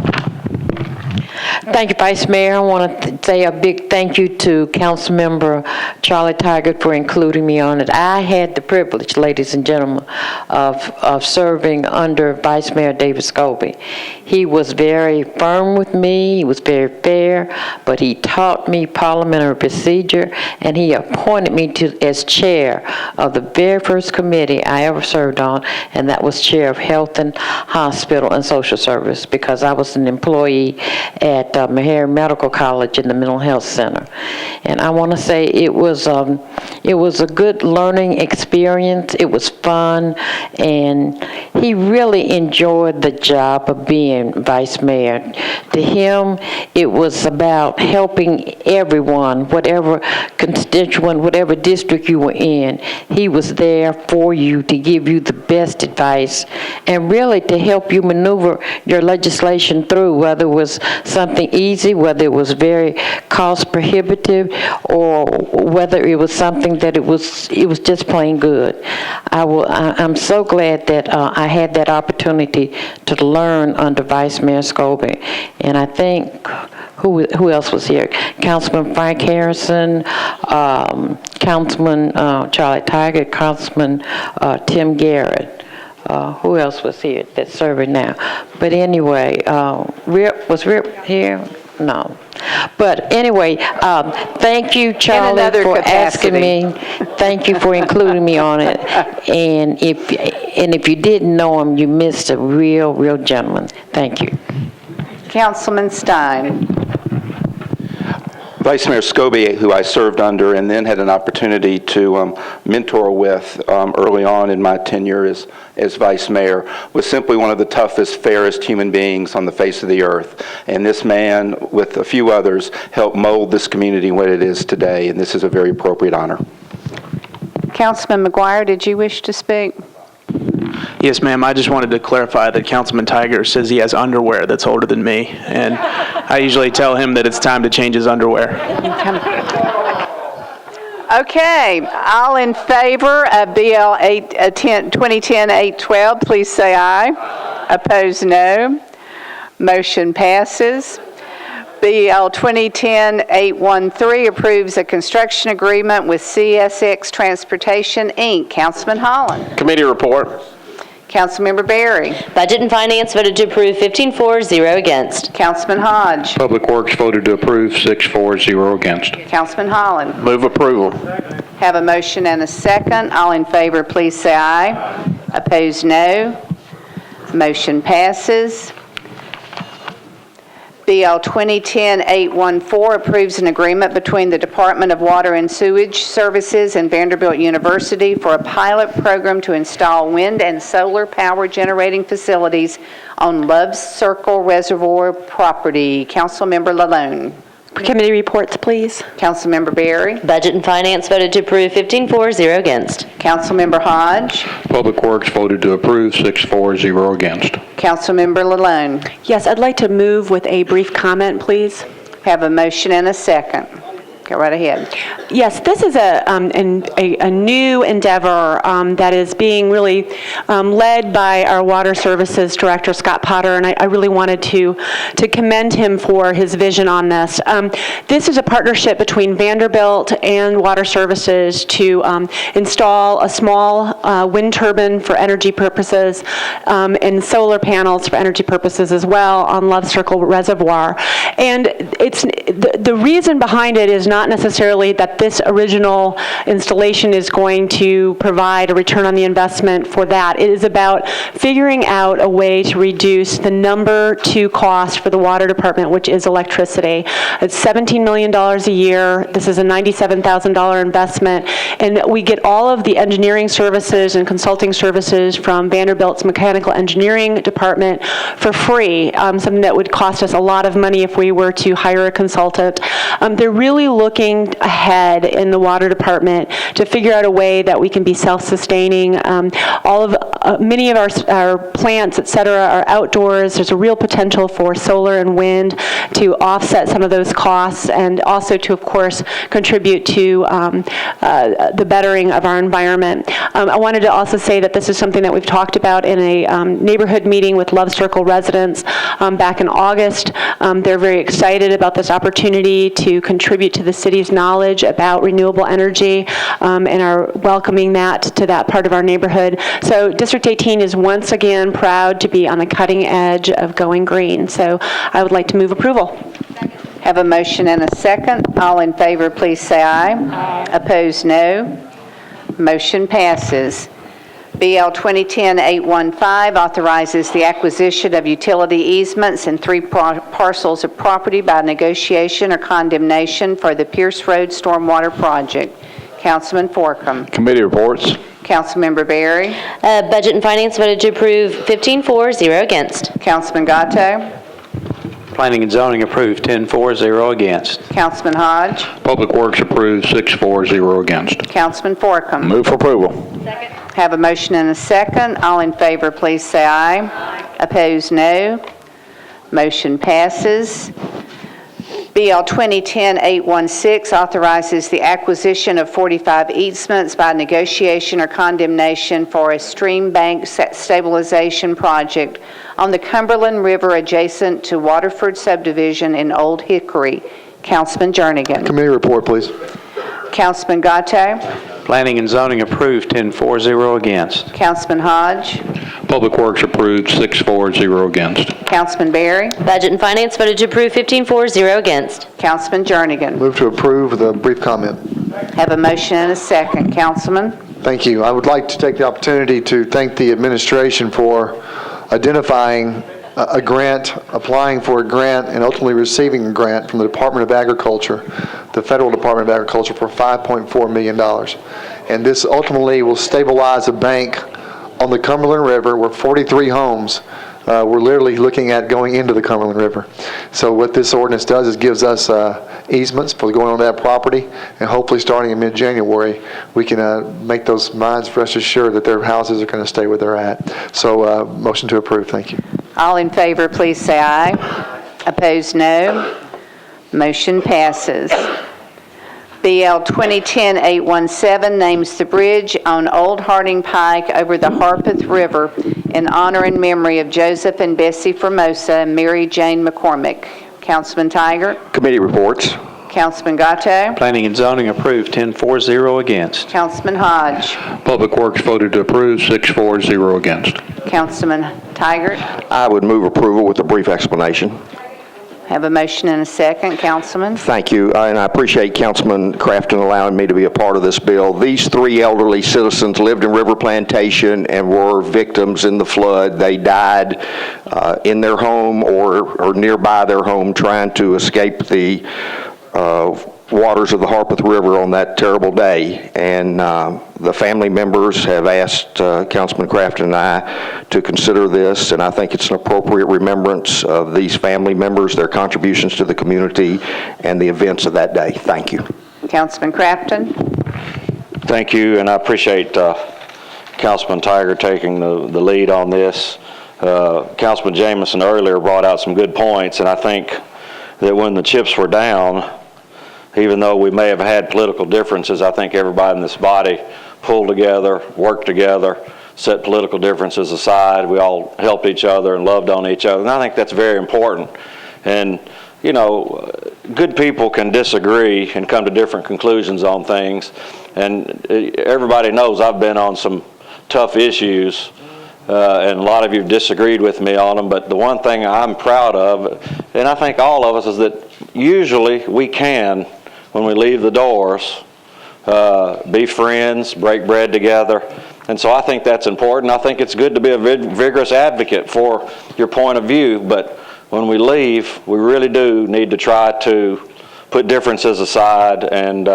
Thank you, Vice Mayor. I want to say a big thank you to Councilmember Charlie Taggart for including me on it. I had the privilege, ladies and gentlemen, of serving under Vice Mayor David Scobie. He was very firm with me. He was very fair, but he taught me parliamentary procedure, and he appointed me as chair of the very first committee I ever served on, and that was chair of Health and Hospital and Social Service, because I was an employee at Meharry Medical College in the Mental Health Center. And I want to say it was a good learning experience. It was fun, and he really enjoyed the job of being vice mayor. To him, it was about helping everyone, whatever constituent, whatever district you were in. He was there for you to give you the best advice and really to help you maneuver your legislation through, whether it was something easy, whether it was very cost prohibitive, or whether it was something that it was just plain good. I'm so glad that I had that opportunity to learn under Vice Mayor Scobie. And I think, who else was here? Councilman Frank Harrison, Councilman Charlie Taggart, Councilman Tim Garrett. Who else was here that's serving now? But anyway, was Rip here? No. But anyway, thank you, Charlie, for asking me. Thank you for including me on it. And if you didn't know him, you missed a real gentleman. Thank you. Councilman Stein. Vice Mayor Scobie, who I served under and then had an opportunity to mentor with early on in my tenure as Vice Mayor, was simply one of the toughest, fairest human beings on the face of the earth. And this man, with a few others, helped mold this community what it is today, and this is a very appropriate honor. Councilman McGuire, did you wish to speak? Yes, ma'am. I just wanted to clarify that Councilman Tiger says he has underwear that's older than me, and I usually tell him that it's time to change his underwear. Okay, all in favor of BL 2010-812, please say aye. Opposed, no. Motion passes. BL 2010-813 approves a construction agreement with CSX Transportation, Inc. Councilman Holland. Committee report. Councilmember Berry. Budget and Finance voted to approve 15-4, 0 against. Councilman Hodge. Public Works voted to approve 6-4, 0 against. Councilman Holland. Move approval. Have a motion and a second. All in favor, please say aye. Opposed, no. Motion passes. BL 2010-814 approves an agreement between the Department of Water and Sewage Services and Vanderbilt University for a pilot program to install wind and solar power generating facilities on Love's Circle Reservoir property. Councilmember Lalonde. Committee reports, please. Councilmember Berry. Budget and Finance voted to approve 15-4, 0 against. Councilmember Hodge. Public Works voted to approve 6-4, 0 against. Councilmember Lalonde. Yes, I'd like to move with a brief comment, please. Have a motion and a second. Go right ahead. Yes, this is a new endeavor that is being really led by our Water Services Director, Scott Potter, and I really wanted to commend him for his vision on this. This is a partnership between Vanderbilt and Water Services to install a small wind turbine for energy purposes and solar panels for energy purposes as well on Love Circle Reservoir. And it's the reason behind it is not necessarily that this original installation is going to provide a return on the investment for that. It is about figuring out a way to reduce the number 2 cost for the water department, which is electricity. It's $17 million a year. This is a $97,000 investment, and we get all of the engineering services and consulting services from Vanderbilt's mechanical engineering department for free, something that would cost us a lot of money if we were to hire a consultant. They're really looking ahead in the water department to figure out a way that we can be self-sustaining. Many of our plants, et cetera, are outdoors. There's a real potential for solar and wind to offset some of those costs and also to, of course, contribute to the bettering of our environment. I wanted to also say that this is something that we've talked about in a neighborhood meeting with Love Circle residents back in August. They're very excited about this opportunity to contribute to the city's knowledge about renewable energy and are welcoming that to that part of our neighborhood. So District 18 is once again proud to be on the cutting edge of going green. So I would like to move approval. Have a motion and a second. All in favor, please say aye. Aye. Opposed, no. Motion passes. BL 2010-815 authorizes the acquisition of utility easements in 3 parcels of property by negotiation or condemnation for the Pierce Road Stormwater Project. Councilman Forcom. Committee reports. Councilmember Berry. Budget and Finance voted to approve 15-4, 0 against. Councilman Gatto. Planning and Zoning approved 10-4, 0 against. Councilman Hodge. Public Works approved 6-4, 0 against. Councilman Forcom. Move for approval. Second. Have a motion and a second. All in favor, please say aye. Aye. Opposed, no. Motion passes. BL 2010-816 authorizes the acquisition of 45 easements by negotiation or condemnation for a stream bank stabilization project on the Cumberland River adjacent to Waterford subdivision in Old Hickory. Councilman Jernigan. Committee report, please. Councilman Gatto. Planning and Zoning approved 10-4, 0 against. Councilman Hodge. Public Works approved 6-4, 0 against. Councilman Berry. Budget and Finance voted to approve 15-4, 0 against. Councilman Jernigan. Move to approve with a brief comment. Have a motion and a second. Councilman. Thank you. I would like to take the opportunity to thank the administration for identifying a grant, applying for a grant, and ultimately receiving a grant from the Department of Agriculture, the Federal Department of Agriculture, for $5.4 million. And this ultimately will stabilize a bank on the Cumberland River where 43 homes we're literally looking at going into the Cumberland River. So what this ordinance does is gives us easements for going on that property, and hopefully starting in mid-January, we can make those mines rest assured that their houses are going to stay where they're at. So motion to approve. Thank you. All in favor, please say aye. Opposed, no. Motion passes. BL 2010-817 names the bridge on Old Harding Pike over the Harpeth River in honor and memory of Joseph and Bessie Formosa and Mary Jane McCormick. Councilman Tiger. Committee reports. Councilman Gatto. Planning and Zoning approved, 10-4-0 against. Councilman Hodge. Public Works voted to approve, 6-4-0 against. Councilman Tiger. I would move approval with a brief explanation. Have a motion and a second. Councilman. Thank you, and I appreciate Councilman Crafton allowing me to be a part of this bill. These three elderly citizens lived in River Plantation and were victims in the flood. They died in their home or nearby their home trying to escape the waters of the Harpeth River on that terrible day. And the family members have asked Councilman Crafton and I to consider this, and I think it's an appropriate remembrance of these family members, their contributions to the community, and the events of that day. Thank you. Councilman Crafton. Thank you, and I appreciate Councilman Tiger taking the lead on this. Councilman Jamison earlier brought out some good points, and I think that when the chips were down, even though we may have had political differences, I think everybody in this body pulled together, worked together, set political differences aside. We all helped each other and loved on each other, and I think that's very important. And, you know, good people can disagree and come to different conclusions on things, and everybody knows I've been on some tough issues, and a lot of you have disagreed with me on them, but the one thing I'm proud of, and I think all of us, is that usually we can, when we leave the doors, be friends, break bread together. And so I think that's important. I think it's good to be a vigorous advocate for your point of view, but when we leave, we really do need to try to put differences aside and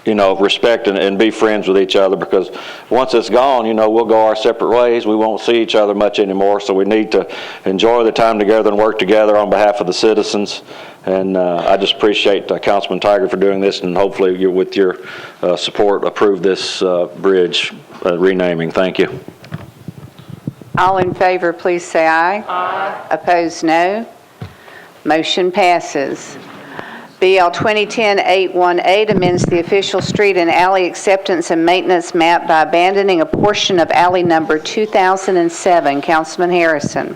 you know, respect and be friends with each other, because once it's gone, you know, we'll go our separate ways. We won't see each other much anymore, so we need to enjoy the time together and work together on behalf of the citizens. And I just appreciate Councilman Tiger for doing this, and hopefully you, with your support, approve this bridge renaming. Thank you. All in favor, please say aye. Aye. Opposed, no. Motion passes. BL 2010-818 amends the official street and alley acceptance and maintenance map by abandoning a portion of alley number 2007. Councilman Harrison.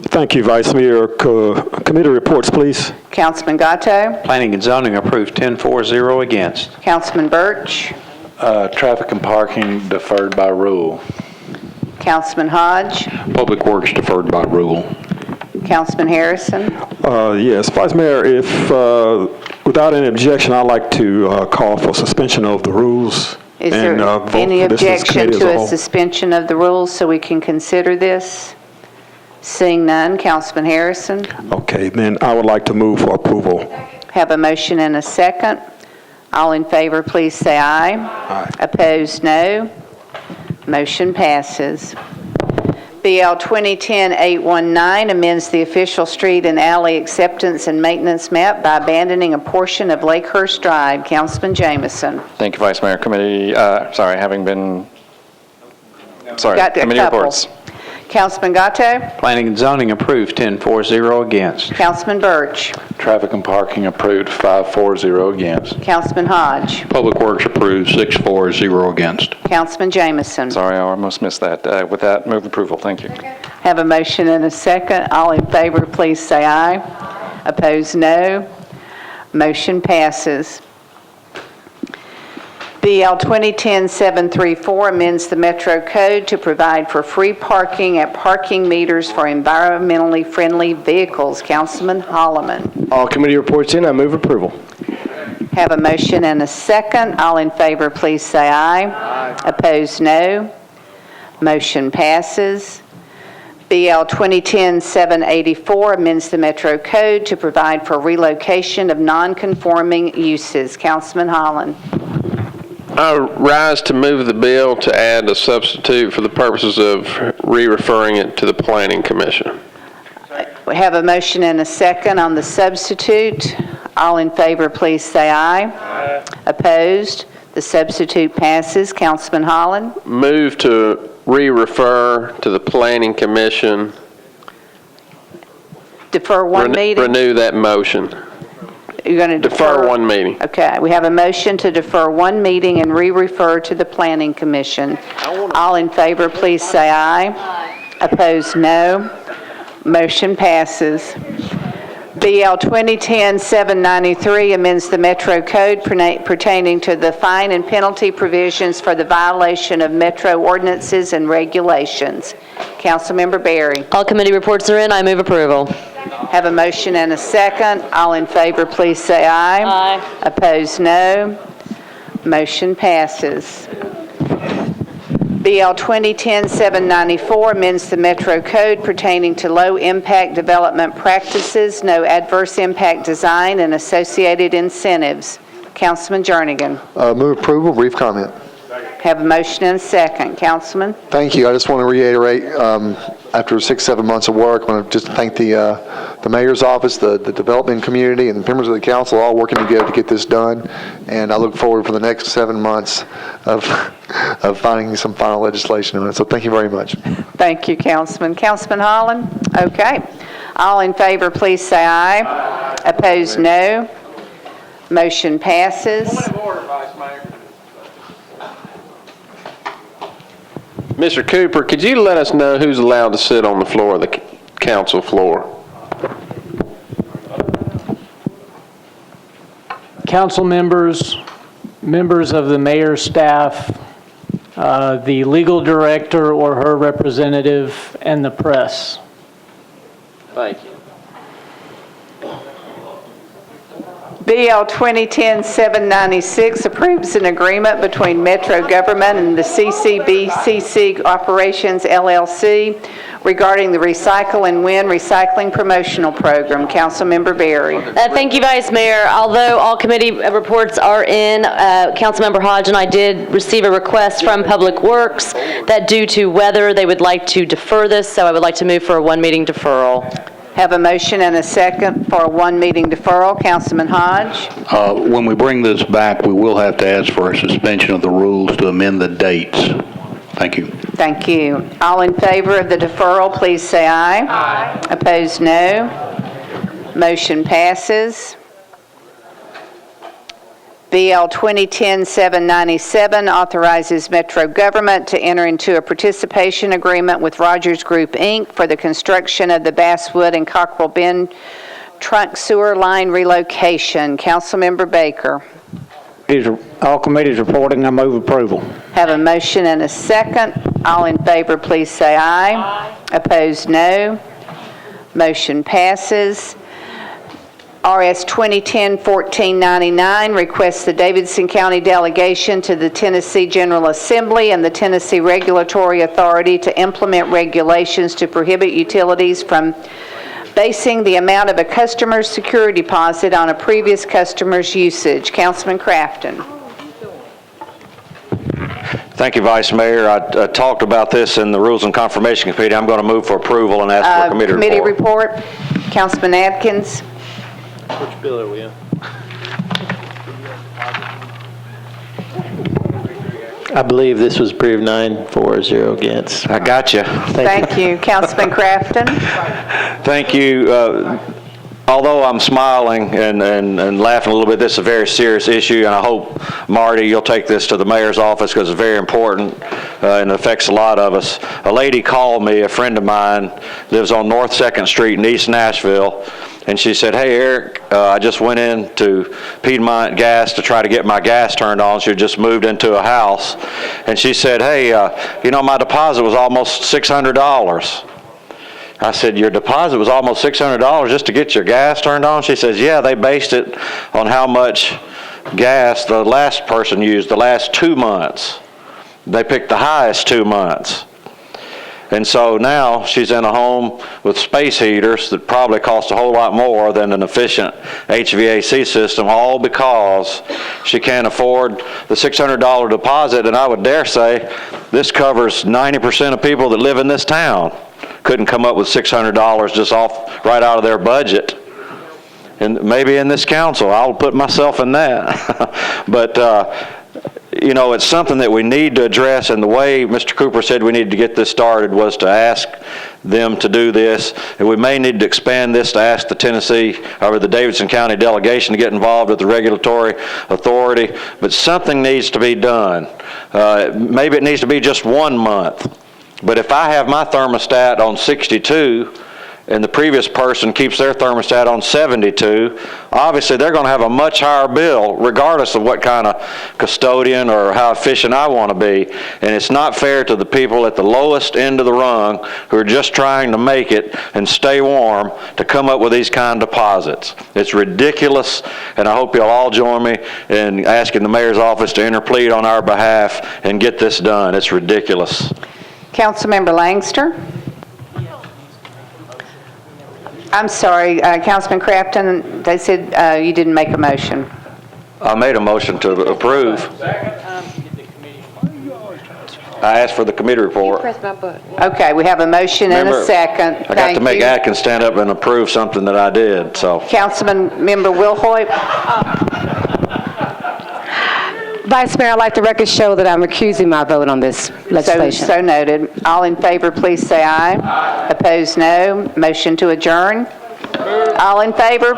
Thank you, Vice Mayor. Committee reports, please. Councilman Gatto. Planning and Zoning approved, 10-4-0 against. Councilman Birch. Traffic and parking deferred by rule. Councilman Hodge. Public Works deferred by rule. Councilman Harrison. Yes, Vice Mayor, if without any objection, I'd like to call for suspension of the rules. Is there any objection to a suspension of the rules so we can consider this? Seeing none, Councilman Harrison. Okay, then I would like to move for approval. Have a motion and a second. All in favor, please say aye. Aye. Opposed, no. Motion passes. BL 2010-819 amends the official street and alley acceptance and maintenance map by abandoning a portion of Lakehurst Drive. Councilman Jamison. Thank you, Vice Mayor. Committee, committee reports. Councilman Gatto. Planning and Zoning approved, 10-4-0 against. Councilman Birch. Traffic and parking approved, 5-4-0 against. Councilman Hodge. Public Works approved, 6-4-0 against. Councilman Jamison. Sorry, I almost missed that. With that, move approval. Thank you. Have a motion and a second. All in favor, please say aye. Opposed, no. Motion passes. BL 2010-734 amends the Metro Code to provide for free parking at parking meters for environmentally friendly vehicles. Councilman Holloman. All committee reports in. I move approval. Have a motion and a second. All in favor, please say aye. Aye. Opposed, no. Motion passes. BL 2010-784 amends the Metro Code to provide for relocation of non-conforming uses. Councilman Holland. I rise to move the bill to add a substitute for the purposes of re-referring it to the Planning Commission. We have a motion and a second on the substitute. All in favor, please say aye. Aye. Opposed? The substitute passes. Councilman Holland. Move to re-refer to the Planning Commission. Defer one meeting? Renew that motion. You're going to defer one meeting. Okay, we have a motion to defer one meeting and re-refer to the Planning Commission. All in favor, please say aye. Aye. Opposed, no. Motion passes. BL 2010-793 amends the Metro Code pertaining to the fine and penalty provisions for the violation of Metro ordinances and regulations. Councilmember Berry. All committee reports are in. I move approval. Have a motion and a second. All in favor, please say aye. Aye. Opposed, no. Motion passes. BL 2010-794 amends the Metro Code pertaining to low-impact development practices, no adverse impact design, and associated incentives. Councilman Jernigan. Move approval, brief comment. Have a motion and a second. Councilman? Thank you. I just want to reiterate, after 6-7 months of work, I want to just thank the mayor's office, the development community, and the members of the council all working together to get this done. And I look forward for the next 7 months of finding some final legislation on it. So thank you very much. Thank you, Councilman. Councilman Holland? Okay. All in favor, please say aye. Aye. Opposed, no. Motion passes. Point of order, Vice Mayor. Mr. Cooper, could you let us know who's allowed to sit on the floor of the council floor? Council members, members of the mayor's staff, the legal director or her representative, and the press. Thank you. BL 2010-796 approves an agreement between Metro Government and the CCBCC Operations LLC regarding the Recycle and Win Recycling Promotional Program. Councilmember Berry. Thank you, Vice Mayor. Although all committee reports are in, Councilmember Hodge and I did receive a request from Public Works that due to weather, they would like to defer this, so I would like to move for a one-meeting deferral. Have a motion and a second for a one-meeting deferral. Councilman Hodge. When we bring this back, we will have to ask for a suspension of the rules to amend the dates. Thank you. Thank you. All in favor of the deferral, please say aye. Aye. Opposed, no. Motion passes. BL 2010-797 authorizes Metro Government to enter into a participation agreement with Rogers Group, Inc. for the construction of the Basswood and Cockrell Bend trunk sewer line relocation. Councilmember Baker. All committees reporting. I move approval. Have a motion and a second. All in favor, please say aye. Aye. Opposed, no. Motion passes. RS 2010-1499 requests the Davidson County delegation to the Tennessee General Assembly and the Tennessee Regulatory Authority to implement regulations to prohibit utilities from basing the amount of a customer's security deposit on a previous customer's usage. Councilman Crafton. Thank you, Vice Mayor. I talked about this in the Rules and Confirmation Committee. I'm going to move for approval and ask for a committee report. Councilman Atkins. Which bill are we in? I believe this was approved 9-4-0 against. I got you. Thank you. Councilman Crafton. Thank you. Although I'm smiling and laughing a little bit, this is a very serious issue, and I hope, Marty, you'll take this to the mayor's office because it's very important and it affects a lot of us. A lady called me, a friend of mine, lives on North 2nd Street in East Nashville, and she said, "Hey, Eric, I just went into Piedmont Gas to try to get my gas turned on." She had just moved into a house, and she said, "Hey, you know, my deposit was almost $600. I said, "Your deposit was almost $600 just to get your gas turned on?" She says, "Yeah, they based it on how much gas the last person used the last 2 months. They picked the highest 2 months." And so now she's in a home with space heaters that probably cost a whole lot more than an efficient HVAC system, all because she can't afford the $600 deposit. And I would dare say this covers 90% of people that live in this town. Couldn't come up with $600 just off right out of their budget. And maybe in this council, I'll put myself in that. But you know, it's something that we need to address, and the way Mr. Cooper said we needed to get this started was to ask them to do this, and we may need to expand this to ask the Tennessee or the Davidson County delegation to get involved with the regulatory authority, but something needs to be done. Maybe it needs to be just 1 month, but if I have my thermostat on 62, and the previous person keeps their thermostat on 72, obviously they're going to have a much higher bill regardless of what kind of custodian or how efficient I want to be. And it's not fair to the people at the lowest end of the rung who are just trying to make it and stay warm to come up with these kind of deposits. It's ridiculous, and I hope you'll all join me in asking the mayor's office to interplead on our behalf and get this done. It's ridiculous. Councilmember Langster? I'm sorry, Councilman Crafton, they said you didn't make a motion. I made a motion to approve. I asked for the committee report. Okay, we have a motion and a second. I got to make Atkins stand up and approve something that I did, so. Councilmember Wilhoit? Vice Mayor, I'd like the record show that I'm recusing my vote on this legislation. So noted. All in favor, please say aye. Aye. Opposed, no. Motion to adjourn. All in favor?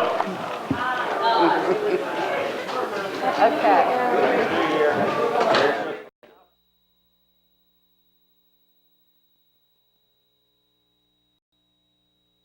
Okay.